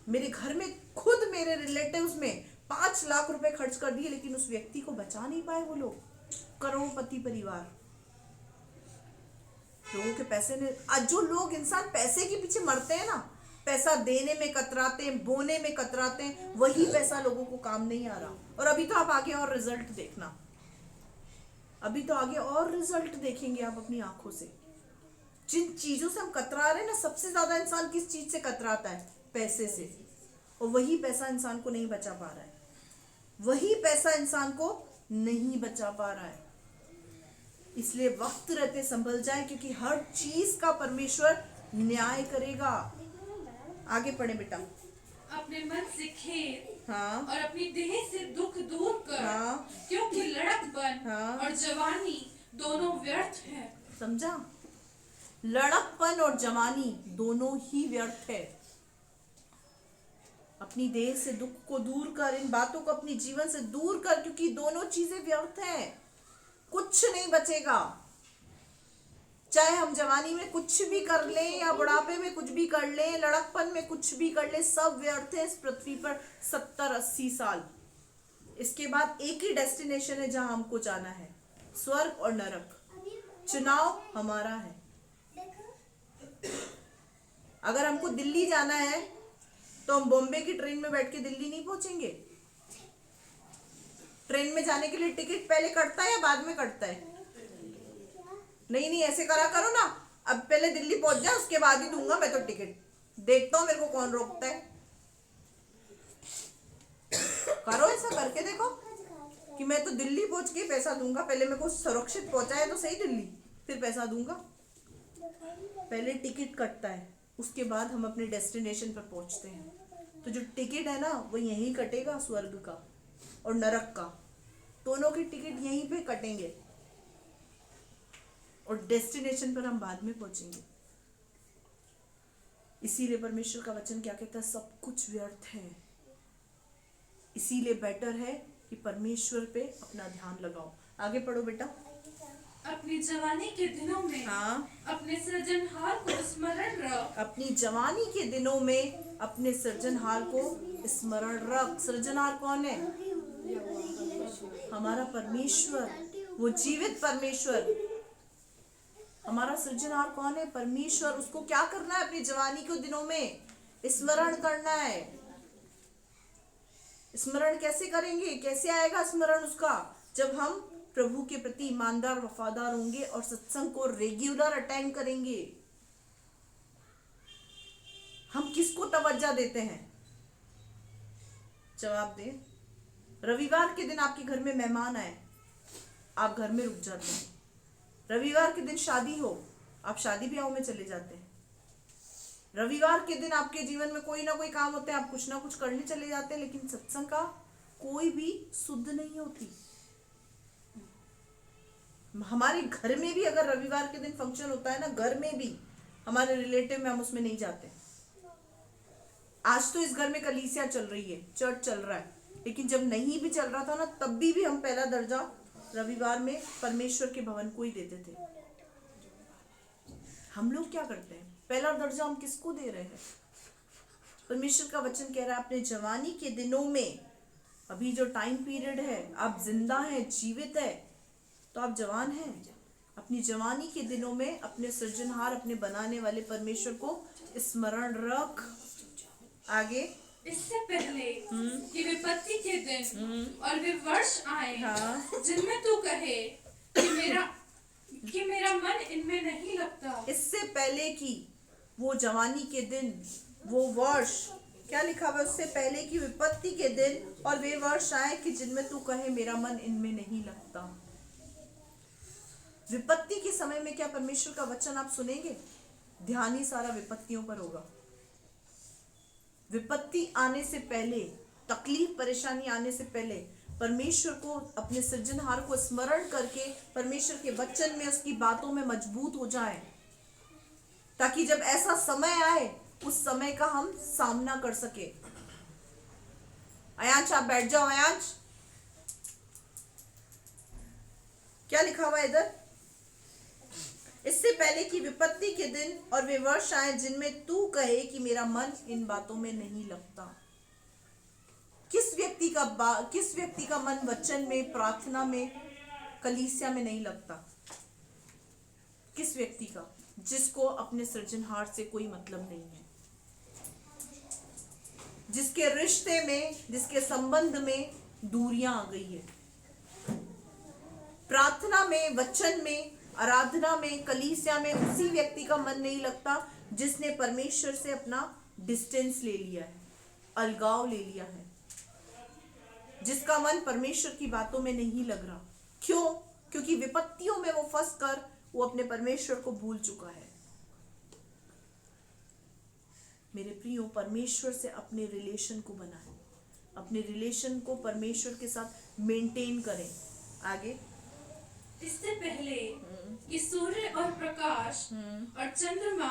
मेरे घर में खुद मेरे रिलेटिव्स में 5 लाख रुपए खर्च कर दिए, लेकिन उस व्यक्ति को बचा नहीं पाए वो लोग। करोड़पति परिवार, लोगों के पैसे ने। आज जो लोग, इंसान पैसे के पीछे मरते हैं ना, पैसा देने में कतराते हैं, बोने में कतराते हैं, वही पैसा लोगों को काम नहीं आ रहा। और अभी तो आप आगे और रिजल्ट देखना, अभी तो आगे और रिजल्ट देखेंगे आप अपनी आंखों से। जिन चीजों से हम कतरा रहे हैं ना, सबसे ज्यादा इंसान किस चीज से कतराता है? पैसे से। और वही पैसा इंसान को नहीं बचा पा रहा है, वही पैसा इंसान को नहीं बचा पा रहा है। इसलिए वक्त रहते संभल जाए, क्योंकि हर चीज का परमेश्वर न्याय करेगा। आगे पढ़े बेटा। अपने मन से खेद, हाँ, और अपनी देह से दुख दूर कर, हाँ, क्योंकि लड़कपन, हाँ, और जवानी दोनों व्यर्थ है। समझा? लड़कपन और जवानी दोनों ही व्यर्थ है। अपनी देह से दुख को दूर कर, इन बातों को अपने जीवन से दूर कर, क्योंकि दोनों चीजें व्यर्थ हैं। कुछ नहीं बचेगा। चाहे हम जवानी में कुछ भी कर लें या बुढ़ापे में कुछ भी कर लें, लड़कपन में कुछ भी कर लें, सब व्यर्थ है। इस पृथ्वी पर 70-80 साल, इसके बाद एक ही डेस्टिनेशन है जहां हमको जाना है, स्वर्ग और नरक। चुनाव हमारा है। अगर हमको दिल्ली जाना है तो हम बॉम्बे की ट्रेन में बैठ के दिल्ली नहीं पहुंचेंगे। ट्रेन में जाने के लिए टिकट पहले कटता है या बाद में कटता है? नहीं, ऐसे करा करो ना, अब पहले दिल्ली पहुंच जा, उसके बाद ही दूंगा मैं तो टिकट। देखता हूं मेरे को कौन रोकता है। करो ऐसा, करके देखो कि मैं तो दिल्ली पहुंच के पैसा दूंगा। पहले मेरे को सुरक्षित पहुंचाए तो सही दिल्ली, फिर पैसा दूंगा। पहले टिकट कटता है, उसके बाद हम अपने डेस्टिनेशन पर पहुंचते हैं। तो जो टिकट है ना, वो यहीं कटेगा, स्वर्ग का और नरक का। दोनों के टिकट यहीं पे कटेंगे और डेस्टिनेशन पर हम बाद में पहुंचेंगे। इसीलिए परमेश्वर का वचन क्या कहता है? सब कुछ व्यर्थ है। इसीलिए बेटर है कि परमेश्वर पे अपना ध्यान लगाओ। आगे पढ़ो बेटा। अपनी जवानी के दिनों में, हाँ, अपने सृजनहार को स्मरण रख। अपनी जवानी के दिनों में अपने सृजनहार को स्मरण रख। सृजनहार कौन है? हमारा परमेश्वर, वो जीवित परमेश्वर। हमारा सृजनहार कौन है? परमेश्वर। उसको क्या करना है? अपनी जवानी के दिनों में स्मरण करना है। स्मरण कैसे करेंगे? कैसे आएगा स्मरण उसका? जब हम प्रभु के प्रति ईमानदार वफादार होंगे और सत्संग को रेगुलर अटेंड करेंगे। हम किसको तवज्जो देते हैं? जवाब दे। रविवार के दिन आपके घर में मेहमान आए, आप घर में रुक जाते हैं। रविवार के दिन शादी हो, आप शादी ब्याह में चले जाते हैं। रविवार के दिन आपके जीवन में कोई ना कोई काम होते हैं, आप कुछ ना कुछ करने चले जाते हैं, लेकिन सत्संग का कोई भी शुद्ध नहीं होती। हमारे घर में भी अगर रविवार के दिन फंक्शन होता है ना, घर में भी हमारे रिलेटिव में, हम उसमें नहीं जाते। आज तो इस घर में कलीसिया चल रही है, चर्च चल रहा है, लेकिन जब नहीं भी चल रहा था ना, तब भी हम पहला दर्जा रविवार में परमेश्वर के भवन को ही देते थे। हम लोग क्या करते हैं? पहला दर्जा हम किसको दे रहे हैं? परमेश्वर का वचन कह रहा है अपने जवानी के दिनों में, अभी जो टाइम पीरियड है, आप जिंदा हैं, जीवित है, तो आप जवान हैं। अपनी जवानी के दिनों में अपने सृजनहार, अपने बनाने वाले परमेश्वर को स्मरण रख। आगे, इससे पहले कि विपत्ति के दिन और वे वर्ष आए जिनमें तू कहे कि मेरा मन इनमें नहीं लगता। इससे पहले कि वो जवानी के दिन, वो वर्ष, क्या लिखा हुआ है? उससे पहले कि विपत्ति के दिन और वे वर्ष आए कि जिनमें तू कहे मेरा मन इनमें नहीं लगता। विपत्ति के समय में क्या परमेश्वर का वचन आप सुनेंगे? ध्यान ही सारा विपत्तियों पर होगा। विपत्ति आने से पहले, तकलीफ परेशानी आने से पहले परमेश्वर को, अपने सृजनहार को स्मरण करके परमेश्वर के वचन में, उसकी बातों में मजबूत हो जाए, ताकि जब ऐसा समय आए उस समय का हम सामना कर सके। अयांश आप बैठ जाओ। अयांश, क्या लिखा हुआ है इधर? इससे पहले कि विपत्ति के दिन और वे वर्ष आए जिनमें तू कहे कि मेरा मन इन बातों में नहीं लगता। किस व्यक्ति का मन वचन में, प्रार्थना में, कलीसिया में नहीं लगता? किस व्यक्ति का? जिसको अपने सृजनहार से कोई मतलब नहीं है, जिसके रिश्ते में, जिसके संबंध में दूरियां आ गई है। प्रार्थना में, वचन में, आराधना में, कलीसिया में उसी व्यक्ति का मन नहीं लगता जिसने परमेश्वर से अपना डिस्टेंस ले लिया है, अलगाव ले लिया है, जिसका मन परमेश्वर की बातों में नहीं लग रहा। क्यों? क्योंकि विपत्तियों में वो फंस कर वो अपने परमेश्वर को भूल चुका है। मेरे प्रियो, परमेश्वर से अपने रिलेशन को बनाएं, अपने रिलेशन को परमेश्वर के साथ मेंटेन करें। आगे, इससे पहले कि सूर्य और प्रकाश और चंद्रमा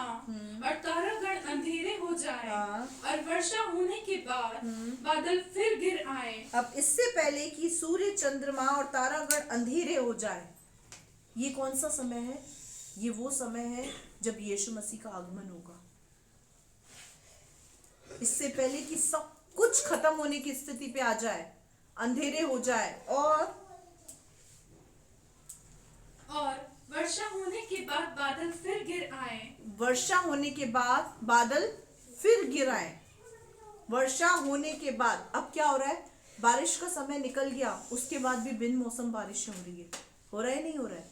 और तारागण अंधेरे हो जाए और वर्षा होने के बाद बादल फिर गिर आए। अब इससे पहले कि सूर्य, चंद्रमा और तारागण अंधेरे हो जाए, ये कौन सा समय है? ये वो समय है जब यीशु मसीह का आगमन होगा। इससे पहले कि सब कुछ खत्म होने की स्थिति पे आ जाए, अंधेरे हो जाए और वर्षा होने के बाद बादल फिर गिर आए। वर्षा होने के बाद बादल फिर गिर आए। वर्षा होने के बाद अब क्या हो रहा है? बारिश का समय निकल गया, उसके बाद भी बिन मौसम बारिश हो रही है। हो रहा है नहीं हो रहा है?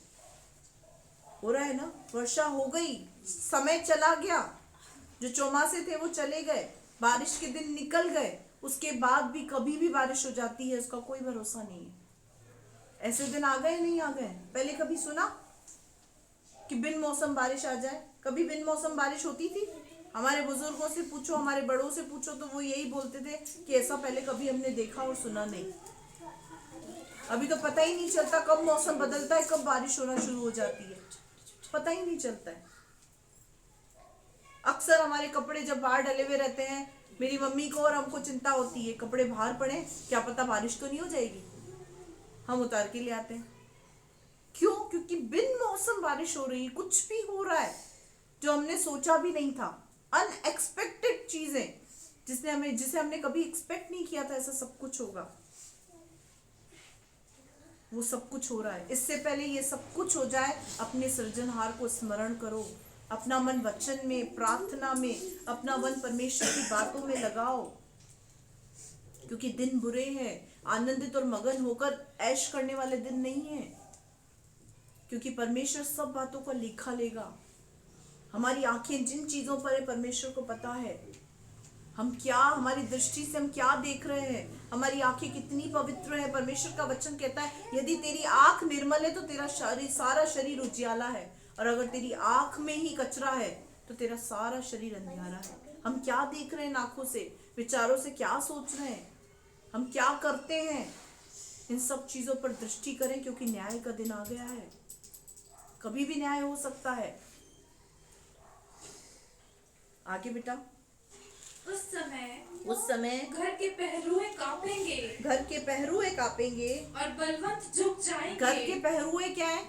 हो रहा है ना? वर्षा हो गई, समय चला गया, जो चौमासे थे वो चले गए, बारिश के दिन निकल गए, उसके बाद भी कभी भी बारिश हो जाती है, उसका कोई भरोसा नहीं है। ऐसे दिन आ गए नहीं आ गए? पहले कभी सुना कि बिन मौसम बारिश आ जाए? कभी बिन मौसम बारिश होती थी? हमारे बुजुर्गों से पूछो, हमारे बड़ों से पूछो, तो वो यही बोलते थे कि ऐसा पहले कभी हमने देखा और सुना नहीं। अभी तो पता ही नहीं चलता कब मौसम बदलता है, कब बारिश होना शुरू हो जाती है, पता ही नहीं चलता है। अक्सर हमारे कपड़े जब बाहर डले हुए रहते हैं, मेरी मम्मी को और हमको चिंता होती है कपड़े बाहर पड़े, क्या पता बारिश तो नहीं हो जाएगी, हम उतार के ले आते हैं। क्यों? क्योंकि बिन मौसम बारिश हो रही है, कुछ भी हो रहा है जो हमने सोचा भी नहीं था, अनएक्सपेक्टेड चीजें जिसे हमने कभी एक्सपेक्ट नहीं किया था ऐसा सब कुछ होगा, वो सब कुछ हो रहा है। इससे पहले ये सब कुछ हो जाए, अपने सृजनहार को स्मरण करो, अपना मन वचन में, प्रार्थना में, अपना मन परमेश्वर की बातों में लगाओ। क्योंकि दिन बुरे हैं। आनंदित और मगन होकर ऐश करने वाले दिन नहीं है, क्योंकि परमेश्वर सब बातों का लेखा लेगा। हमारी आंखें जिन चीजों पर है परमेश्वर को पता है। हम क्या, हमारी दृष्टि से हम क्या देख रहे हैं, हमारी आंखें कितनी पवित्र है। परमेश्वर का वचन कहता है यदि तेरी आंख निर्मल है तो तेरा शरीर, सारा शरीर उजियाला है, और अगर तेरी आंख में ही कचरा है तो तेरा सारा शरीर अंधियारा है। हम क्या देख रहे हैं आंखों से, विचारों से क्या सोच रहे हैं, हम क्या करते हैं, इन सब चीजों पर दृष्टि करें, क्योंकि न्याय का दिन आ गया है। कभी भी न्याय हो सकता है। आगे बेटा। उस समय घर के पहरुए कांपेंगे, घर के पहरुए कांपेंगे, और बलवंत झुक जाएंगे। घर के पहरुए क्या है?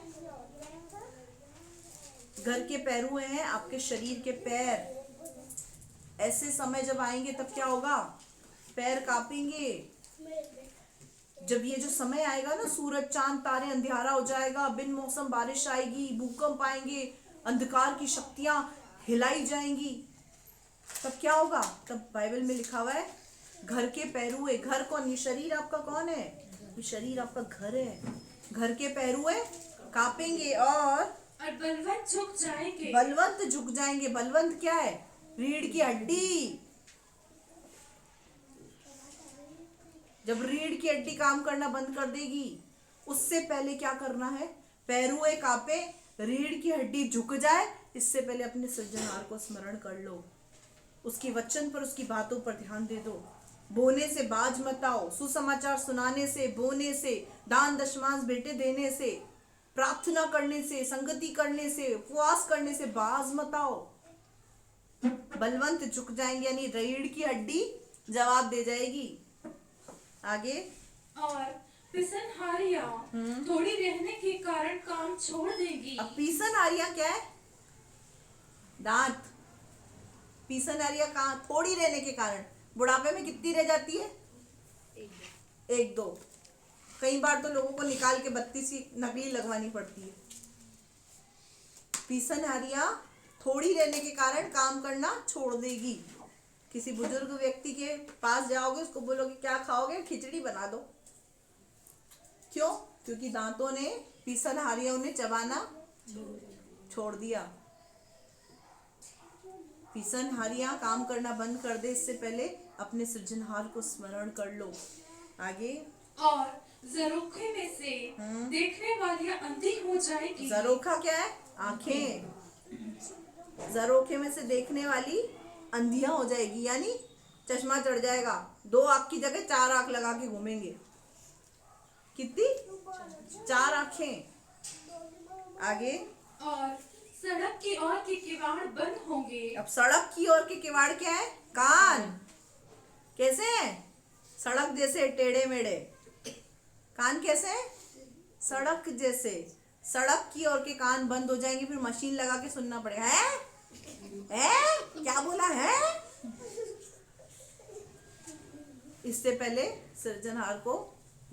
घर के पहरुए हैं आपके शरीर के पैर। ऐसे समय जब आएंगे तब क्या होगा? पैर कांपेंगे। जब ये जो समय आएगा ना, सूरज चांद तारे अंधियारा हो जाएगा, बिन मौसम बारिश आएगी, भूकंप आएंगे, अंधकार की शक्तियां हिलाई जाएंगी, तब क्या होगा? तब बाइबल में लिखा हुआ है घर के पहरुए। घर कौन? ये शरीर आपका कौन है? ये शरीर आपका घर है। घर के पहरुए कांपेंगे और बलवंत झुक जाएंगे। बलवंत झुक जाएंगे। बलवंत क्या है? रीढ़ की हड्डी। जब रीढ़ की हड्डी काम करना बंद कर देगी, उससे पहले क्या करना है? पैरुए कांपे, रीढ़ की हड्डी झुक जाए, इससे पहले अपने सृजनहार को स्मरण कर लो। उसकी वचन पर, उसकी बातों पर ध्यान दे दो। बोने से बाज मत आओ। सुसमाचार सुनाने से, बोने से, दान दशमांश बेटे देने से, प्रार्थना करने से, संगति करने से, उपवास करने से बाज मत आओ। बलवंत झुक जाएंगे, यानी रीढ़ की हड्डी जवाब दे जाएगी। आगे। और पिसनहारियां थोड़ी रहने के कारण काम छोड़ देगी। अब पिसनहारियां क्या है? दांत। पिसनहारियां कहाँ? थोड़ी रहने के कारण। बुढ़ापे में कितनी रह जाती है? एक दो। कई बार तो लोगों को निकाल के 32 की नकली लगवानी पड़ती है। पिसनहारियां थोड़ी रहने के कारण काम करना छोड़ देगी। किसी बुजुर्ग व्यक्ति के पास जाओगे, उसको बोलोगे क्या खाओगे? खिचड़ी बना दो। क्यों? क्योंकि दांतों ने, पिसनहारियों ने चबाना छोड़ दिया। पिसनहारियां काम करना बंद कर दे, इससे पहले अपने सृजनहार को स्मरण कर लो। आगे। और जरोखे में से देखने वालियां अंधी हो जाएगी। जरोखा क्या है? आंखें। जरोखे में से देखने वाली अंधियां हो जाएगी, यानी चश्मा चढ़ जाएगा। 2 आंख की जगह 4 आंख लगा के घूमेंगे। कितनी? 4 आंखें। आगे। और सड़क की ओर के किवाड़ बंद होंगे। अब सड़क की ओर के किवाड़ क्या है? कान। कैसे हैं? सड़क जैसे टेढ़े मेढ़े। कान कैसे हैं? सड़क जैसे। सड़क की ओर के कान बंद हो जाएंगे, फिर मशीन लगा के सुनना पड़ेगा। है? क्या बोला है? इससे पहले सृजनहार को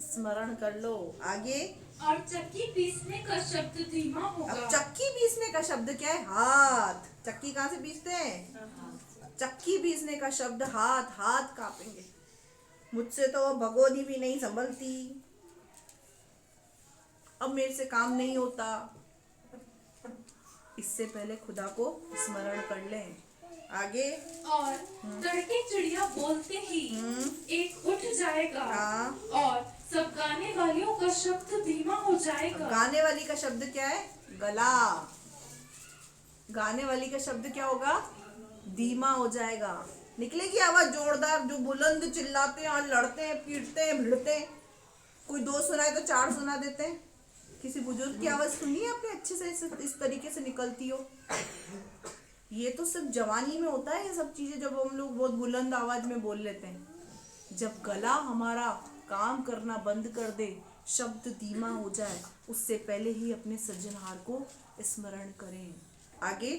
स्मरण कर लो। आगे। और चक्की पीसने का शब्द धीमा होगा। अब चक्की पीसने का शब्द क्या है? हाथ। चक्की कहाँ से पीसते हैं? चक्की पीसने का शब्द हाथ। हाथ कांपेंगे। मुझसे तो भगोनी भी नहीं संभलती, अब मेरे से काम नहीं होता। इससे पहले खुदा को स्मरण कर लें। आगे। और तड़के चिड़िया बोलते ही एक उठ जाएगा। हाँ। और सब गाने वालियों का शब्द धीमा हो जाएगा। गाने वाली का शब्द क्या है? गला। गाने वाली का शब्द क्या होगा? धीमा हो जाएगा। निकलेगी आवाज जोरदार, जो बुलंद चिल्लाते हैं और लड़ते हैं, पीटते हैं, भिड़ते हैं। कोई 2 सुनाए तो 4 सुना देते हैं। किसी बुजुर्ग की आवाज सुनी है आपने अच्छे से इस तरीके से निकलती हो? ये तो सिर्फ जवानी में होता है ये सब चीजें, जब हम लोग बहुत बुलंद आवाज में बोल लेते हैं। जब गला हमारा काम करना बंद कर दे, शब्द धीमा हो जाए, उससे पहले ही अपने सृजनहार को स्मरण करें। आगे।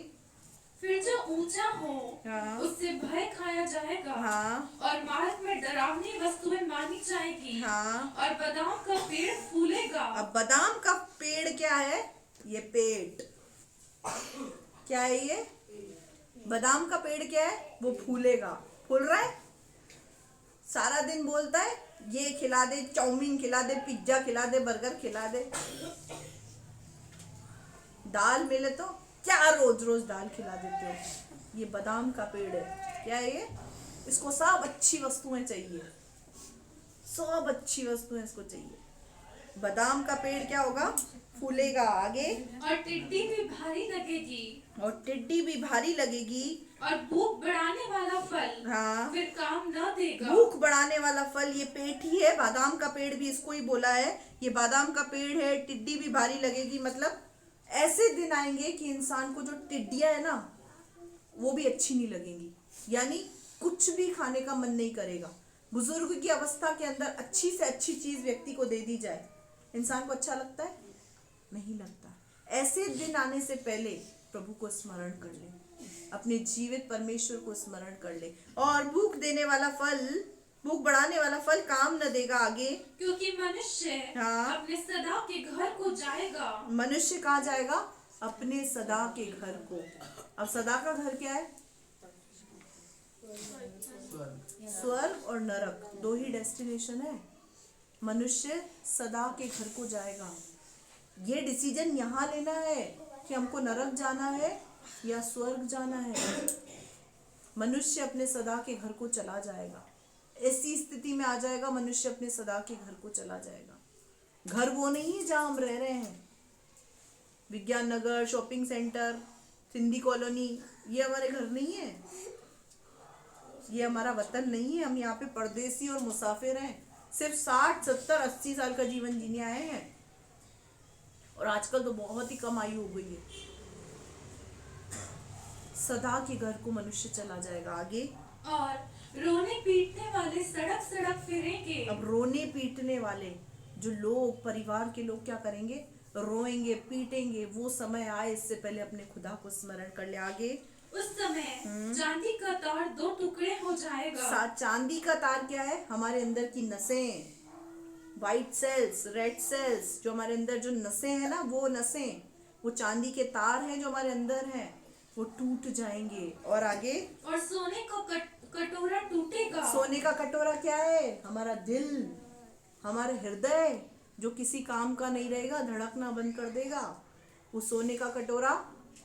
फिर जो ऊंचा हो हाँ। उससे भय खाया जाएगा। हाँ। और मार्ग में डरावनी वस्तुएं मानी जाएगी। हाँ। और बादाम का पेड़ फूलेगा। अब बादाम का पेड़ क्या है? ये पेट। क्या है ये? बादाम का पेड़ क्या है? वो फूलेगा। फूल रहा है? सारा दिन बोलता है ये खिला दे, चाउमीन खिला दे, पिज्जा खिला दे, बर्गर खिला दे। दाल मिले तो क्या रोज रोज दाल खिला देते हो। ये बादाम का पेड़ है, क्या है ये? इसको सब अच्छी वस्तुएं चाहिए, सब अच्छी वस्तुएं इसको चाहिए। बादाम का पेड़ क्या होगा? फूलेगा आगे, और टिड्डी भी भारी लगेगी, और टिड्डी भी भारी लगेगी, और भूख बढ़ाने वाला फल हाँ, फिर काम न देगा। भूख बढ़ाने वाला फल ये पेट ही है। बादाम का पेड़ भी इसको ही बोला है, ये बादाम का पेड़ है। टिड्डी भी भारी लगेगी, मतलब ऐसे दिन आएंगे कि इंसान को जो टिड्डियां है ना वो भी अच्छी नहीं लगेंगी, यानी कुछ भी खाने का मन नहीं करेगा। बुजुर्ग की अवस्था के अंदर अच्छी से अच्छी चीज व्यक्ति को दे दी जाए, इंसान को अच्छा लगता है? नहीं लगता। ऐसे दिन आने से पहले प्रभु को स्मरण कर ले, अपने जीवित परमेश्वर को स्मरण कर ले। और भूख देने वाला फल, भूख बढ़ाने वाला फल काम न देगा आगे, क्योंकि मनुष्य हाँ। अपने सदा के घर को जाएगा। मनुष्य कहाँ जाएगा? अपने सदा के घर को। अब सदा का घर क्या है? स्वर्ग और नरक, दो ही डेस्टिनेशन है। मनुष्य सदा के घर को जाएगा। ये डिसीजन यहाँ लेना है कि हमको नरक जाना है या स्वर्ग जाना है। मनुष्य अपने सदा के घर को चला जाएगा। ऐसी स्थिति में आ जाएगा, मनुष्य अपने सदा के घर को चला जाएगा। घर वो नहीं है जहाँ हम रह रहे हैं, विज्ञान नगर, शॉपिंग सेंटर, सिंधी कॉलोनी, ये हमारे घर नहीं है, ये हमारा वतन नहीं है। हम यहाँ पे परदेसी और मुसाफिर हैं। सिर्फ 60, 70, 80 साल का जीवन जीने आए हैं, और आजकल तो बहुत ही कम आयु हो गई है। सदा के घर को मनुष्य चला जाएगा आगे। और रोने पीटने वाले सड़क सड़क फिरेंगे। अब रोने पीटने वाले जो लोग, परिवार के लोग क्या करेंगे? रोएंगे, पीटेंगे। वो समय आए, इससे पहले अपने खुदा को स्मरण कर ले आगे। उस समय चांदी का तार 2 टुकड़े हो जाएगा। चांदी का तार क्या है? हमारे अंदर की नसें, व्हाइट सेल्स, रेड सेल्स, जो हमारे अंदर जो नसें हैं ना, वो नसें, वो चांदी के तार हैं जो हमारे अंदर हैं, वो टूट जाएंगे। और आगे, और सोने का कटोरा टूटेगा। सोने का कटोरा क्या है? हमारा दिल, हमारा हृदय, जो किसी काम का नहीं रहेगा, धड़कना बंद कर देगा, वो सोने का कटोरा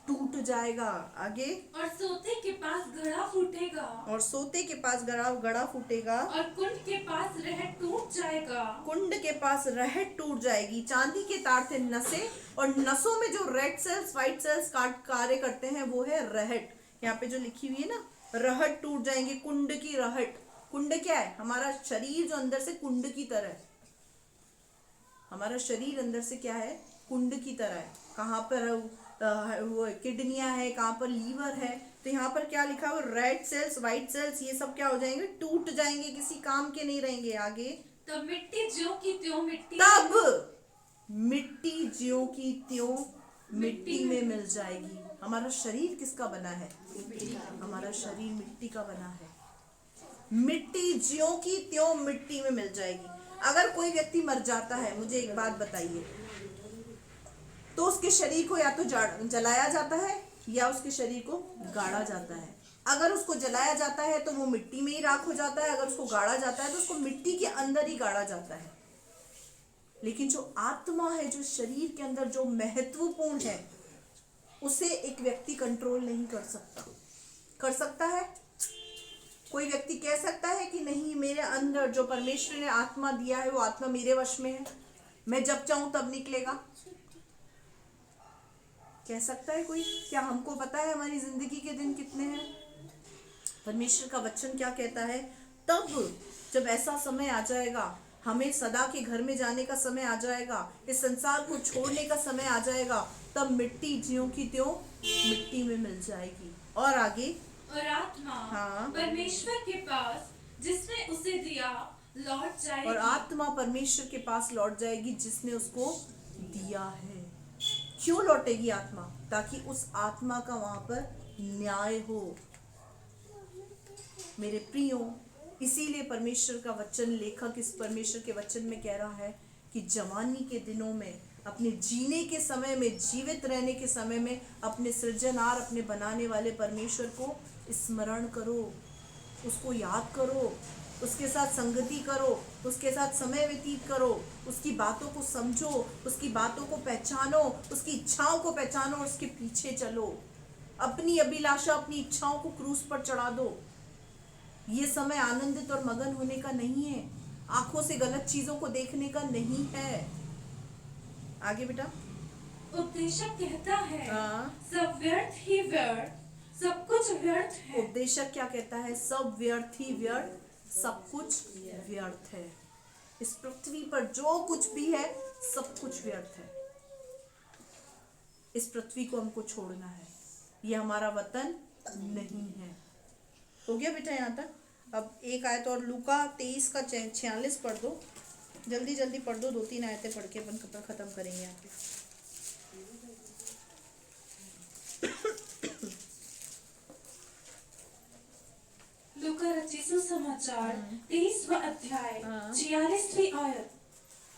टूट जाएगा। आगे, और सोते के पास घड़ा फूटेगा। और सोते के पास गड़ा फूटेगा। और कुंड के पास रहट टूट जाएगा। कुंड के पास रहट टूट जाएगी। चांदी के तार थे नसें, और नसों में जो रेड सेल्स, व्हाइट सेल्स कार्य करते हैं, वो है रहट। यहाँ पे जो लिखी हुई है ना, रहट टूट जाएंगे, कुंड की रहट। कुंड क्या है? हमारा शरीर जो अंदर से कुंड की तरह है। हमारा शरीर अंदर से क्या है? कुंड की तरह है। कहाँ पर वो किडनियां है, कहाँ पर लीवर है। तो यहाँ पर क्या लिखा है? रेड सेल्स, व्हाइट सेल्स, ये सब क्या हो जाएंगे? टूट जाएंगे, किसी काम के नहीं रहेंगे। आगे, तब मिट्टी ज्यों की त्यों मिट्टी, तब मिट्टी ज्यों की त्यों मिट्टी में मिल जाएगी। हमारा शरीर किसका बना है? हमारा शरीर मिट्टी का बना है। मिट्टी ज्यों की त्यों मिट्टी में मिल जाएगी। अगर कोई व्यक्ति मर जाता है, मुझे एक बात बताइए, तो उसके शरीर को या तो जलाया जाता है या उसके शरीर को गाड़ा जाता है। अगर उसको जलाया जाता है तो वो मिट्टी में ही राख हो जाता है, अगर उसको गाड़ा जाता है तो उसको मिट्टी के अंदर ही गाड़ा जाता है। लेकिन जो आत्मा है, जो शरीर के अंदर जो महत्वपूर्ण है, उसे एक व्यक्ति कंट्रोल नहीं कर सकता। कर सकता है? कोई व्यक्ति कह सकता है कि नहीं, मेरे अंदर जो परमेश्वर ने आत्मा दिया है वो आत्मा मेरे वश में है, मैं जब चाहूं तब निकलेगा? कह सकता है कोई? क्या हमको पता है हमारी जिंदगी के दिन कितने हैं? परमेश्वर का वचन क्या कहता है? तब जब ऐसा समय आ जाएगा, हमें सदा के घर में जाने का समय आ जाएगा, इस संसार को छोड़ने का समय आ जाएगा, तब मिट्टी ज्यों की त्यों मिट्टी में मिल जाएगी। और आगे, और आत्मा हाँ। परमेश्वर के पास जिसने उसे दिया लौट जाएगी। और आत्मा परमेश्वर के पास लौट जाएगी जिसने उसको दिया है। क्यों लौटेगी आत्मा? ताकि उस आत्मा का वहां पर न्याय हो। मेरे प्रियो, इसीलिए परमेश्वर का वचन, लेखक इस परमेश्वर के वचन में कह रहा है कि जवानी के दिनों में, अपने जीने के समय में, जीवित रहने के समय में, अपने सृजनहार, अपने बनाने वाले परमेश्वर को स्मरण करो, उसको याद करो, उसके साथ संगति करो, उसके साथ समय व्यतीत करो, उसकी बातों को समझो, उसकी बातों को पहचानो, उसकी इच्छाओं को पहचानो और उसके पीछे चलो। अपनी अभिलाषा, अपनी इच्छाओं को क्रूस पर चढ़ा दो। ये समय आनंदित और मगन होने का नहीं है, आंखों से गलत चीजों को देखने का नहीं है। आगे बेटा। उपदेशक कहता है हाँ। सब व्यर्थ ही व्यर्थ, सब कुछ व्यर्थ है। उपदेशक क्या कहता है? सब व्यर्थ ही व्यर्थ, सब कुछ व्यर्थ है। इस पृथ्वी पर जो कुछ भी है सब कुछ व्यर्थ है। इस पृथ्वी को हमको छोड़ना है, ये हमारा वतन नहीं है। हो गया बेटा यहाँ तक? अब एक आयत और, लूका 23 का 46 पढ़ दो, जल्दी जल्दी पढ़ दो, 2-3 आयतें पढ़ के अपन खत्म करेंगे यहाँ पे। लूका रचित सुसमाचार 23वां अध्याय हाँ। 46वीं आयत।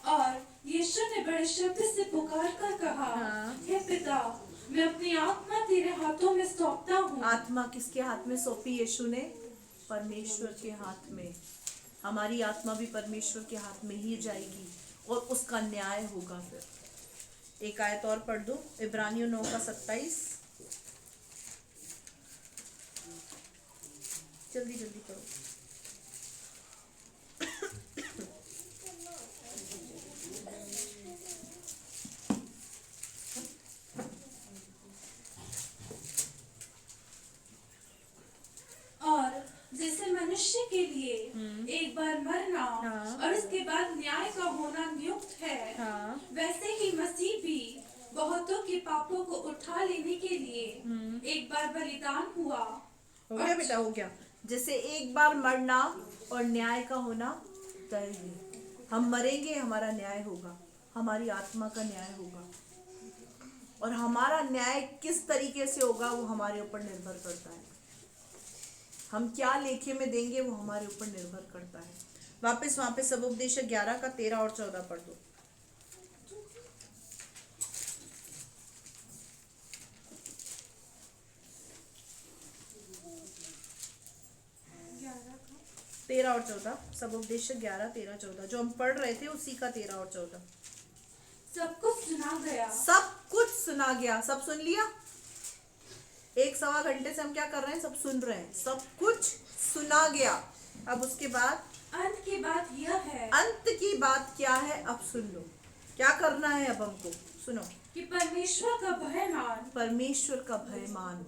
और यीशु ने बड़े शब्द से पुकार कर कहा, हाँ। हे पिता, मैं अपनी आत्मा तेरे हाथों में सौंपता हूँ। आत्मा किसके हाथ में सौंपी यीशु ने? परमेश्वर के हाथ में। हमारी आत्मा भी परमेश्वर के हाथ में ही जाएगी और उसका न्याय होगा। फिर एक आयत और पढ़ दो, इब्रानियों 9 का 27, जल्दी जल्दी पढ़ो। और जैसे मनुष्य के लिए एक बार मरना हाँ। और उसके बाद न्याय का होना नियुक्त है, हाँ। वैसे ही मसीह भी बहुतों के पापों को उठा लेने के लिए एक बार बलिदान हुआ। हो गया बेटा, हो गया। जैसे एक बार मरना और न्याय का होना तय है। हम मरेंगे, हमारा न्याय होगा, हमारी आत्मा का न्याय होगा। और हमारा न्याय किस तरीके से होगा वो हमारे ऊपर निर्भर करता है। हम क्या लेखे में देंगे वो हमारे ऊपर निर्भर करता है। वापस वहां पे सब उपदेशक 11 का 13 और 14 पढ़ दो। तेरह और 14, सब उपदेशक 11, 13, 14 जो हम पढ़ रहे थे उसी का 13 और 14। सब कुछ सुना गया। सब कुछ सुना गया। सब सुन लिया? 1-1.25 घंटे से हम क्या कर रहे हैं? सब सुन रहे हैं। सब कुछ सुना गया। अब उसके बाद अंत की बात यह है, अंत की बात क्या है? अब सुन लो क्या करना है। अब हमको सुनो कि परमेश्वर का भय मान, परमेश्वर का भय मान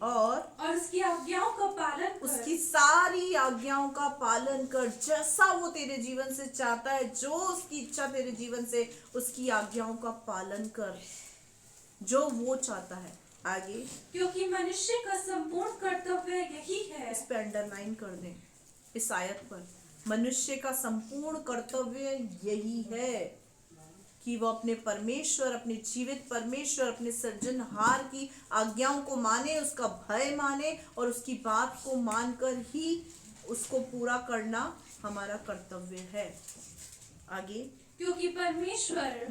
और उसकी आज्ञाओं का पालन कर। उसकी सारी आज्ञाओं का पालन कर, जैसा वो तेरे जीवन से चाहता है, जो उसकी इच्छा तेरे जीवन से, उसकी आज्ञाओं का पालन कर जो वो चाहता है। आगे, क्योंकि मनुष्य का संपूर्ण कर्तव्य यही है। इस पे अंडरलाइन कर दें, इस आयत पर। मनुष्य का संपूर्ण कर्तव्य यही है कि वो अपने परमेश्वर, अपने जीवित परमेश्वर, अपने सृजनहार की आज्ञाओं को माने, उसका भय माने और उसकी बात को मानकर ही उसको पूरा करना हमारा कर्तव्य है। आगे, क्योंकि परमेश्वर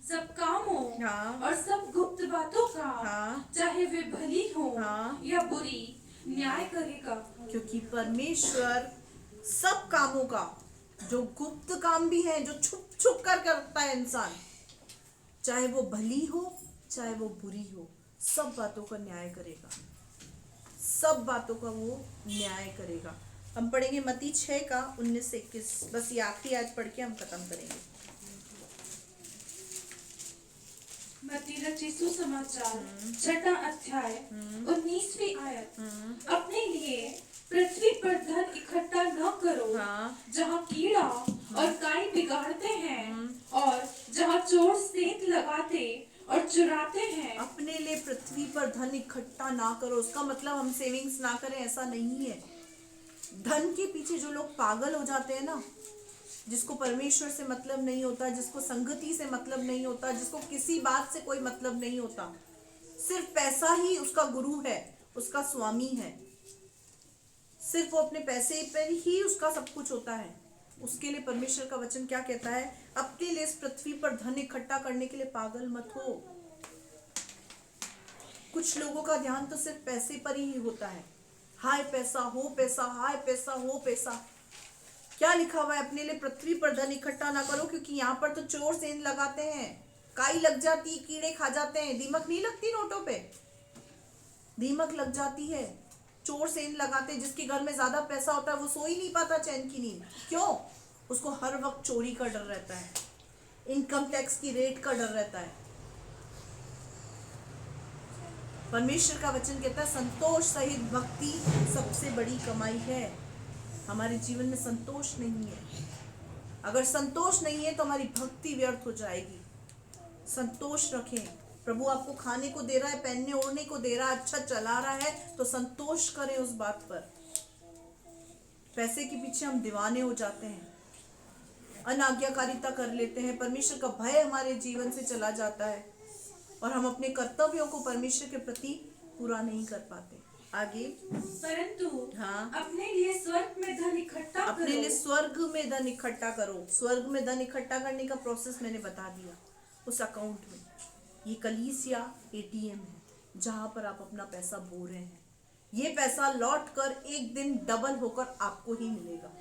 सब कामों हाँ। और सब गुप्त बातों का, हाँ। चाहे वे भली हो हाँ। या बुरी, न्याय करेगा। क्योंकि परमेश्वर सब कामों का, जो गुप्त काम भी है, जो छुप छुप कर करता है इंसान, चाहे वो भली हो चाहे वो बुरी हो, सब बातों का न्याय करेगा। सब बातों का वो न्याय करेगा। हम पढ़ेंगे मत्ती 6 का 19 से 21। बस ये आखिरी आयत पढ़ के हम खत्म करेंगे। मत्ती रचित सुसमाचार 6वां अध्याय 19वीं आयत। अपने लिए पृथ्वी पर धन इकट्ठा न करो, हाँ। जहाँ कीड़ा और काई बिगाड़ते हैं और जहाँ चोर सेंध लगाते और चुराते हैं। अपने लिए पृथ्वी पर धन इकट्ठा ना करो, उसका मतलब हम सेविंग्स ना करें, ऐसा नहीं है। धन के पीछे जो लोग पागल हो जाते हैं ना, जिसको परमेश्वर से मतलब नहीं होता, जिसको संगति से मतलब नहीं होता, जिसको किसी बात से कोई मतलब नहीं होता, सिर्फ पैसा ही उसका गुरु है, उसका स्वामी है, सिर्फ वो अपने पैसे पर ही उसका सब कुछ होता है, उसके लिए परमेश्वर का वचन क्या कहता है? अपने लिए इस पृथ्वी पर धन इकट्ठा करने के लिए पागल मत हो। कुछ लोगों का ध्यान तो सिर्फ पैसे पर ही होता है। हाय पैसा हो पैसा, हाय पैसा हो पैसा। क्या लिखा हुआ है? अपने लिए पृथ्वी पर धन इकट्ठा ना करो, क्योंकि यहाँ पर तो चोर सेंध लगाते हैं, काई लग जाती है, कीड़े खा जाते हैं। दीमक नहीं लगती नोटों पे? दीमक लग जाती है। चोर सेंध लगाते हैं। जिसके घर में ज्यादा पैसा होता है वो सो ही नहीं पाता चैन की नींद। क्यों? उसको हर वक्त चोरी का डर रहता है, इनकम टैक्स की रेट का डर रहता है। परमेश्वर का वचन कहता है संतोष सहित भक्ति सबसे बड़ी कमाई है। हमारे जीवन में संतोष नहीं है। अगर संतोष नहीं है तो हमारी भक्ति व्यर्थ हो जाएगी। संतोष रखें। प्रभु आपको खाने को दे रहा है, पहनने ओढ़ने को दे रहा है, अच्छा चला रहा है, तो संतोष करें उस बात पर। पैसे के पीछे हम दीवाने हो जाते हैं, अनाज्ञाकारिता कर लेते हैं, परमेश्वर का भय हमारे जीवन से चला जाता है और हम अपने कर्तव्यों को परमेश्वर के प्रति पूरा नहीं कर पाते। आगे, परंतु हाँ, अपने लिए स्वर्ग में धन इकट्ठा अपने करो। लिए स्वर्ग में धन इकट्ठा करो। स्वर्ग में धन इकट्ठा करने का प्रोसेस मैंने बता दिया। उस अकाउंट में ये कलीसिया एटीएम है जहां पर आप अपना पैसा बो रहे हैं। ये पैसा लौट कर एक दिन डबल होकर आपको ही मिलेगा।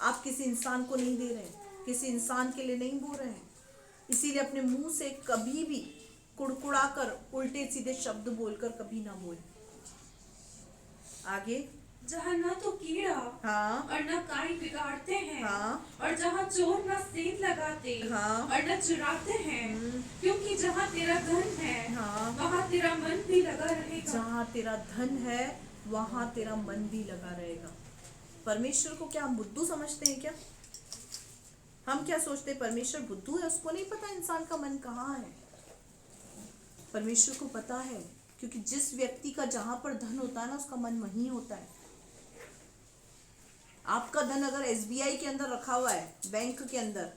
आप किसी इंसान को नहीं दे रहे हैं, किसी इंसान के लिए नहीं बो रहे हैं। इसीलिए अपने मुंह से कभी भी कुड़कुड़ाकर उल्टे सीधे शब्द बोलकर कभी ना बोलें। आगे, जहाँ न तो कीड़ा हाँ, और न काई बिगाड़ते हैं, हाँ, और जहाँ चोर न सेंध लगाते हाँ, और न चुराते हैं, क्योंकि जहाँ तेरा धन है हाँ, वहाँ तेरा मन भी लगा रहेगा। जहाँ तेरा धन है वहां तेरा मन भी लगा रहेगा। परमेश्वर को क्या हम बुद्धू समझते हैं क्या? हम क्या सोचते हैं परमेश्वर बुद्धू है, उसको नहीं पता इंसान का मन कहाँ है? परमेश्वर को पता है, क्योंकि जिस व्यक्ति का जहां पर धन होता है ना उसका मन वहीं होता है। आपका धन अगर एसबीआई के अंदर रखा हुआ है, बैंक के अंदर,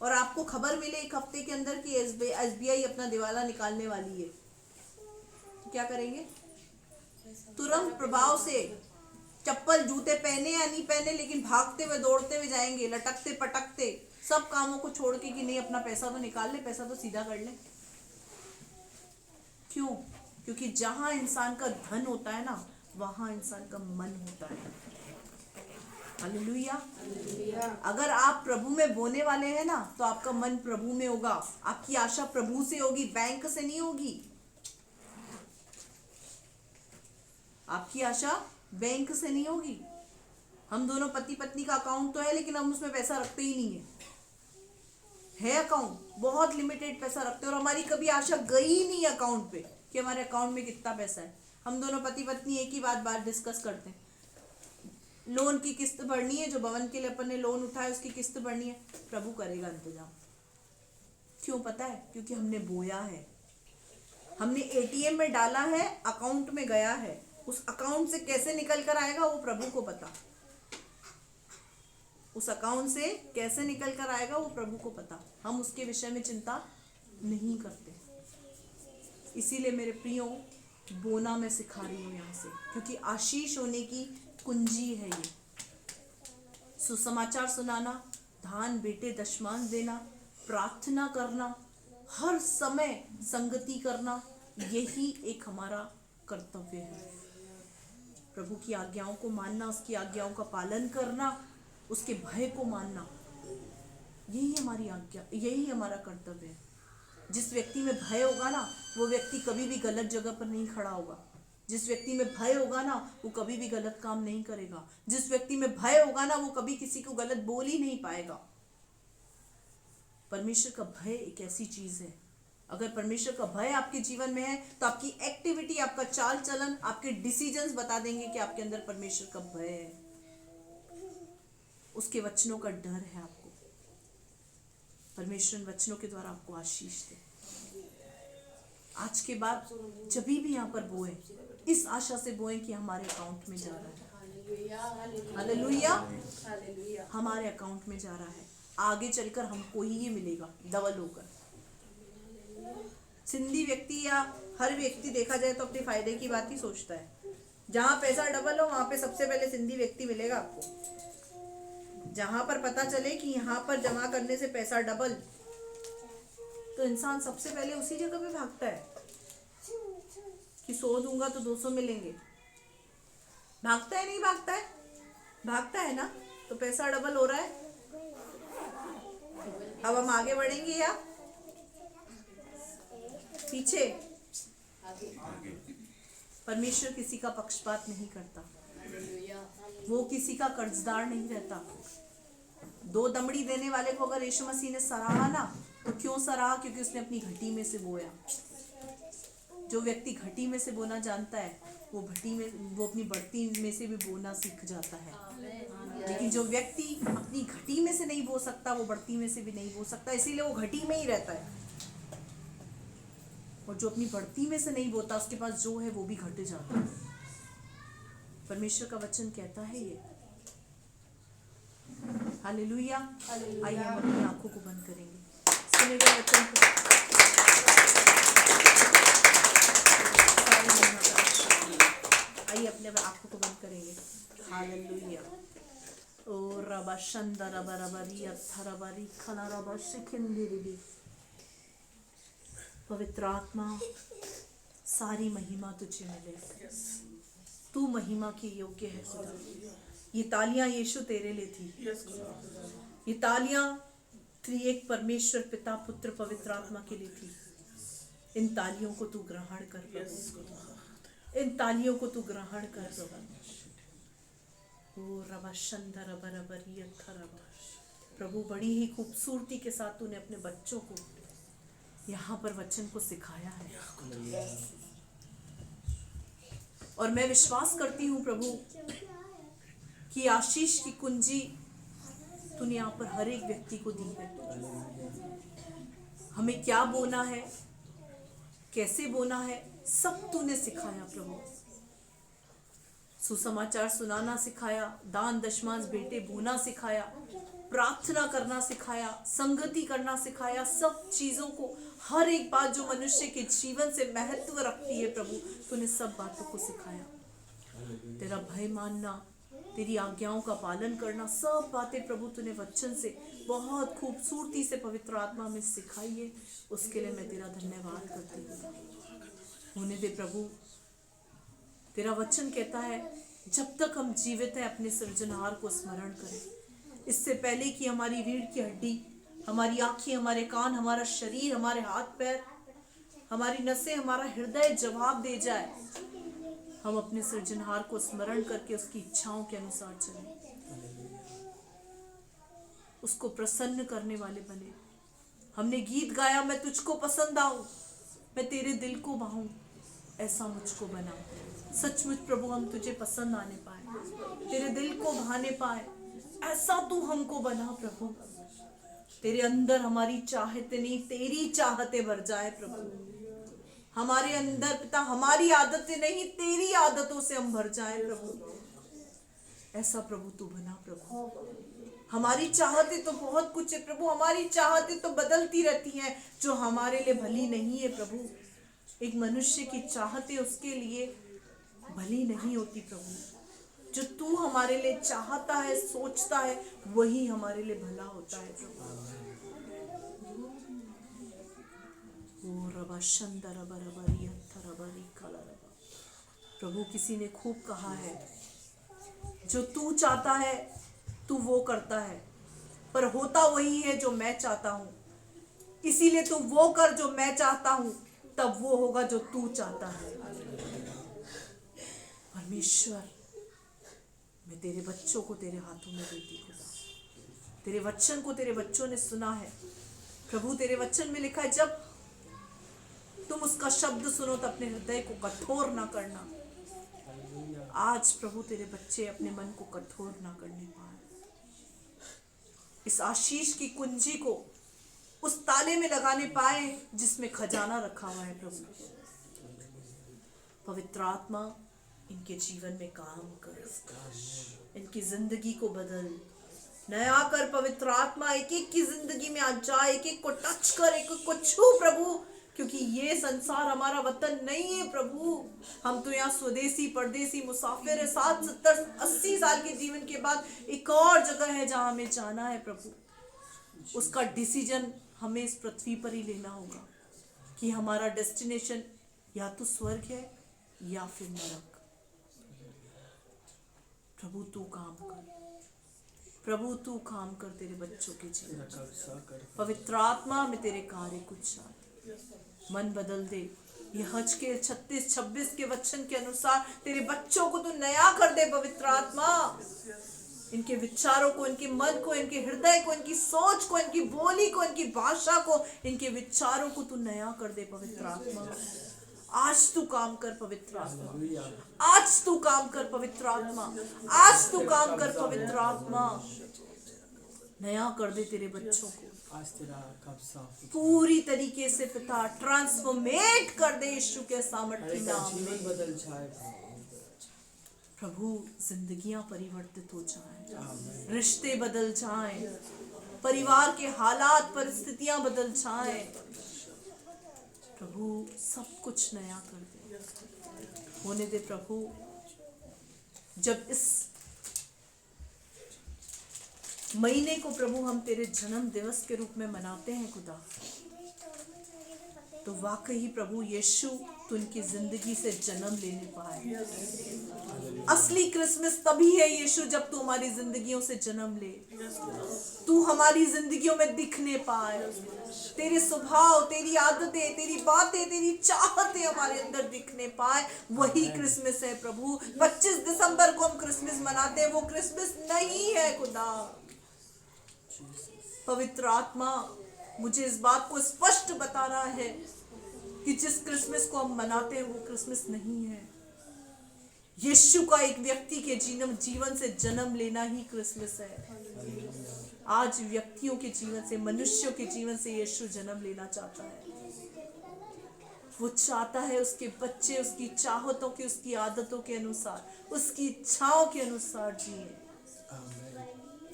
और आपको खबर मिले एक हफ्ते के अंदर कि एसबीआई अपना दिवाला निकालने वाली है, तो क्या करेंगे? तुरंत प्रभाव से चप्पल जूते पहने या नहीं पहने, लेकिन भागते हुए दौड़ते हुए जाएंगे, लटकते पटकते, सब कामों को छोड़ के कि नहीं अपना पैसा तो निकाल ले, पैसा तो सीधा कर ले। क्यों? क्योंकि जहां इंसान का धन होता है ना वहां इंसान का मन होता है। हालेलुया। अगर आप प्रभु में बोने वाले हैं ना तो आपका मन प्रभु में होगा। आपकी आशा प्रभु से होगी, बैंक से नहीं होगी। आपकी आशा बैंक से नहीं होगी। हम दोनों पति पत्नी का अकाउंट तो है, लेकिन हम उसमें पैसा रखते ही नहीं है अकाउंट, बहुत लिमिटेड पैसा रखते हैं, और हमारी कभी आशा गई नहीं अकाउंट पे कि हमारे अकाउंट में कितना पैसा है। हम दोनों पति पत्नी एक ही बात डिस्कस करते हैं, लोन की किस्त भरनी है, जो भवन के लिए अपन ने लोन उठाया उसकी किस्त भरनी है, प्रभु करेगा इंतजाम। क्यों? पता है, क्योंकि हमने बोया है, हमने एटीएम में डाला है, अकाउंट में गया है। उस अकाउंट से कैसे निकल कर आएगा वो प्रभु को पता। उस अकाउंट से कैसे निकल कर आएगा वो प्रभु को पता। हम उसके विषय में चिंता नहीं करते। इसीलिए मेरे प्रियो, बोना मैं सिखा रही हूँ यहाँ से, क्योंकि आशीष होने की कुंजी है ये। सुसमाचार सुनाना, धान बेटे दशमांश देना, प्रार्थना करना, हर समय संगति करना, यही एक हमारा कर्तव्य है। प्रभु की आज्ञाओं को मानना, उसकी आज्ञाओं का पालन करना, उसके भय को मानना, यही हमारी आज्ञा, यही हमारा कर्तव्य है। जिस व्यक्ति में भय होगा ना वो व्यक्ति कभी भी गलत जगह पर नहीं खड़ा होगा। जिस व्यक्ति में भय होगा ना वो कभी भी गलत काम नहीं करेगा। जिस व्यक्ति में भय होगा ना वो कभी किसी को गलत बोल ही नहीं पाएगा। परमेश्वर का भय एक ऐसी चीज है, अगर परमेश्वर का भय आपके जीवन में है तो आपकी एक्टिविटी, आपका चाल चलन, आपके डिसीजंस बता देंगे कि आपके अंदर परमेश्वर का भय है, उसके वचनों का डर है आपको। परमेश्वर वचनों के द्वारा आपको आशीष दे। आज के बाद जब भी यहाँ पर बोए, इस आशा से बोए कि हमारे अकाउंट में जा रहा है, हालेलुया, हमारे अकाउंट में जा रहा है, आगे चलकर हमको ही ये मिलेगा डबल होकर। सिंधी व्यक्ति या हर व्यक्ति देखा जाए तो अपने फायदे की बात ही सोचता है। जहां पैसा डबल हो वहां पे सबसे पहले सिंधी व्यक्ति मिलेगा आपको। जहां पर पता चले कि यहाँ पर जमा करने से पैसा डबल, तो इंसान सबसे पहले उसी जगह पे भागता है कि 100 दूंगा तो 200 मिलेंगे। भागता है नहीं भागता है? भागता है ना। तो पैसा डबल हो रहा है। अब हम आगे बढ़ेंगे या पीछे? परमेश्वर किसी का पक्षपात नहीं करता, वो किसी का कर्जदार नहीं रहता। 2 दमड़ी देने वाले को अगर यीशु मसीह ने सराहा ना, तो क्यों सराहा? क्योंकि उसने अपनी घटी में से बोया। जो व्यक्ति घटी में से बोना जानता है, वो अपनी बढ़ती में से भी बोना सीख जाता है। लेकिन जो व्यक्ति अपनी घटी में से नहीं बो सकता, वो बढ़ती में से भी नहीं बो सकता, इसीलिए वो घटी में ही रहता है। और जो अपनी बढ़ती में से नहीं बोता, उसके पास जो है वो भी घट जाता है। परमेश्वर का वचन कहता है ये। हालेलुया। आइए हम अपनी आंखों को बंद करेंगे, सुने गए वचन को। आइए अपने आंखों को बंद करेंगे। हालेलुया। ओ रबा शंदा रबा रबरी अथरबरी खला रबा शिखिंदिरी। पवित्र आत्मा, सारी महिमा तुझे मिले, तू महिमा के योग्य है खुदा। ये तालियां यीशु तेरे लिए थी। ये तालियां त्रिएक परमेश्वर पिता पुत्र पवित्र आत्मा के लिए थी। इन तालियों को तू ग्रहण कर प्रभु, इन तालियों को तू ग्रहण कर प्रभु। बड़ी ही खूबसूरती के साथ तूने अपने बच्चों को यहाँ पर वचन को सिखाया है। और मैं विश्वास करती हूँ प्रभु कि आशीष की कुंजी तूने यहाँ पर हर एक व्यक्ति को दी है। हमें क्या बोना है, कैसे बोना है, सब तूने सिखाया प्रभु। सुसमाचार सुनाना सिखाया, दान दशमांश बेटे बोना सिखाया, प्रार्थना करना सिखाया, संगति करना सिखाया। सब चीजों को, हर एक बात जो मनुष्य के जीवन से महत्व रखती है प्रभु, तूने सब बातों को सिखाया। तेरा भय मानना, तेरी आज्ञाओं का पालन करना, सब बातें प्रभु तूने वचन से बहुत खूबसूरती से पवित्र आत्मा में सिखाई है। उसके लिए मैं तेरा धन्यवाद करती हूँ। होने दे प्रभु। तेरा वचन कहता है जब तक हम जीवित हैं अपने सृजनहार को स्मरण करें। इससे पहले कि हमारी रीढ़ की हड्डी, हमारी आंखें, हमारे कान, हमारा शरीर, हमारे हाथ पैर, हमारी नसें, हमारा हृदय जवाब दे जाए, हम अपने सृजनहार को स्मरण करके उसकी इच्छाओं के अनुसार चलें, उसको प्रसन्न करने वाले बने। हमने गीत गाया, मैं तुझको पसंद आऊं, मैं तेरे दिल को भाऊं, ऐसा मुझको बना। सचमुच प्रभु हम तुझे पसंद आने पाए, तेरे दिल को भाने पाए, ऐसा तू हमको बना प्रभु। तेरे अंदर हमारी चाहते नहीं, तेरी चाहते भर जाए प्रभु। हमारे अंदर पिता हमारी आदतें नहीं, तेरी आदतों से हम भर जाए प्रभु। ऐसा प्रभु तू बना प्रभु। हमारी चाहते तो बहुत कुछ है प्रभु, हमारी चाहते तो बदलती रहती हैं, जो हमारे लिए भली नहीं है प्रभु। एक मनुष्य की चाहते उसके लिए भली नहीं होती प्रभु। जो तू हमारे लिए चाहता है, सोचता है, वही हमारे लिए भला होता है प्रभु। प्रभु किसी ने खूब कहा है, जो तू चाहता है तू वो करता है, पर होता वही है जो मैं चाहता हूँ। इसीलिए तू वो कर जो मैं चाहता हूँ, तब वो होगा जो तू चाहता है। परमेश्वर, मैं तेरे बच्चों को तेरे हाथों में देती हूँ। तेरे वचन को तेरे बच्चों ने सुना है प्रभु। तेरे वचन में लिखा है जब तुम उसका शब्द सुनो तो अपने हृदय को कठोर ना करना। आज प्रभु तेरे बच्चे अपने मन को कठोर ना करने पाए। इस आशीष की कुंजी को उस ताले में लगाने पाए जिसमें खजाना रखा हुआ है प्रभु। पवित्र आत्मा इनके जीवन में काम कर, इनकी जिंदगी को बदल, नया कर। पवित्र आत्मा एक एक की जिंदगी में आ जा, एक एक को टच कर, एक एक को छू प्रभु, क्योंकि ये संसार हमारा वतन नहीं है प्रभु। हम तो यहाँ स्वदेशी परदेसी मुसाफिर है। 60, 70, 80 साल के जीवन के बाद एक और जगह है जहाँ हमें जाना है प्रभु। उसका डिसीजन हमें इस पृथ्वी पर ही लेना होगा कि हमारा डेस्टिनेशन या तो स्वर्ग है या फिर नरक। प्रभु तू काम कर, प्रभु तू काम कर तेरे बच्चों के जीवन तेरा कब्जा कर। पवित्र आत्मा में तेरे कार्य कुछ मन बदल दे। ये हजकेल 36-26 के वचन के अनुसार तेरे बच्चों को तू नया कर दे पवित्र आत्मा। इनके विचारों को, इनके मन को, इनके हृदय को, इनकी सोच को, इनकी बोली को, इनकी भाषा को, इनके विचारों को तू नया कर दे पवित्र आत्मा। आज तू काम कर पवित्र आत्मा, आज तू काम कर पवित्र आत्मा, आज तू काम कर पवित्र आत्मा। नया कर दे तेरे बच्चों को आज तेरा कब्जा पूरी तरीके से पिता, ट्रांसफॉर्मेट कर दे यीशु के सामर्थ्य नाम जीवन में। बदल जाए प्रभु जिंदगियां परिवर्तित हो जाएं, रिश्ते बदल जाएं, परिवार के हालात परिस्थितियां बदल जाएं। प्रभु सब कुछ नया कर दे, होने दे प्रभु। जब इस महीने को प्रभु हम तेरे जन्म दिवस के रूप में मनाते हैं खुदा, तो वाकई ही प्रभु यीशु तू उनकी जिंदगी से जन्म लेने पाए। असली क्रिसमस तभी है यीशु जब तू हमारी जिंदगियों से जन्म ले, तू हमारी जिंदगियों में दिखने पाए। तेरे स्वभाव, तेरी आदतें, तेरी बातें, तेरी चाहतें हमारे अंदर दिखने पाए। वही क्रिसमस है प्रभु। 25 दिसंबर को हम क्रिसमस मनाते हैं, वो क्रिसमस नहीं है खुदा। पवित्र आत्मा मुझे इस बात को स्पष्ट बता रहा है कि जिस क्रिसमस को हम मनाते हैं वो क्रिसमस नहीं है। यीशु का एक व्यक्ति के जीवन से जन्म लेना ही क्रिसमस है। आज व्यक्तियों के जीवन से, मनुष्यों के जीवन से यीशु जन्म लेना चाहता है। वो चाहता है उसके बच्चे उसकी चाहतों के, उसकी आदतों के अनुसार, उसकी इच्छाओं के अनुसार जिए,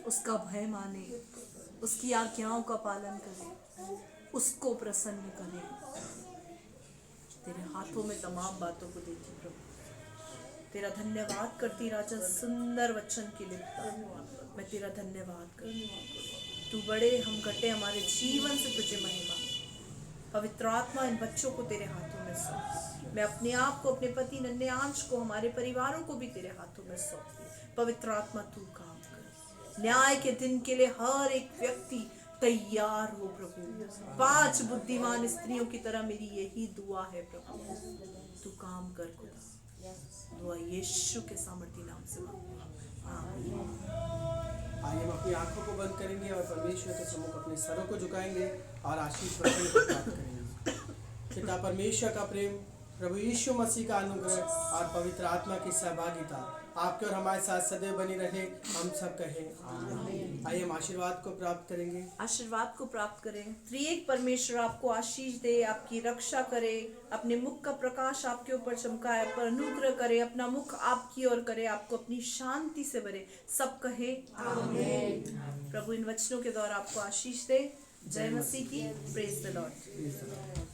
उसका भय माने, उसकी आज्ञाओं का पालन करें, उसको प्रसन्न करें। तेरे हाथों में तमाम बातों को देती प्रभु। तेरा धन्यवाद करती राजा सुंदर वचन के लिए। मैं तेरा धन्यवाद करती हूँ। तू बड़े, हम घटे, हमारे जीवन से तुझे महिमा। पवित्र आत्मा इन बच्चों को तेरे हाथों में सौंप। मैं अपने आप को, अपने पति नन्हे आंच को, हमारे परिवारों को भी तेरे हाथों में सौंपती। पवित्र आत्मा तू काम कर। न्याय के दिन के लिए हर एक व्यक्ति तैयार हो प्रभु। 5 बुद्धिमान स्त्रियों की तरह मेरी यही दुआ है प्रभु। तू काम कर खुदा। दुआ यीशु के सामर्थी नाम से मांगते हैं, आमीन। आइए हम अपनी आंखों को बंद करेंगे और परमेश्वर के सम्मुख अपने सरों को झुकाएंगे और आशीष वचन को प्राप्त करेंगे। पिता परमेश्वर का प्रेम, प्रभु यीशु मसीह का अनुग्रह और पवित्र आत्मा की सहभागिता आपके और हमारे साथ सदैव बनी रहे। हम सब कहें आमीन। आइए हम आशीर्वाद को प्राप्त करेंगे। आशीर्वाद को प्राप्त करें। त्रिएक परमेश्वर आपको आशीष दे, आपकी रक्षा करे, अपने मुख का प्रकाश आपके ऊपर चमकाए, पर अनुग्रह करे, अपना मुख आपकी ओर करे, आपको अपनी शांति से भरे। सब कहे आमीन। प्रभु इन वचनों के द्वारा आपको आशीष दे। जय मसीह की। Praise the Lord.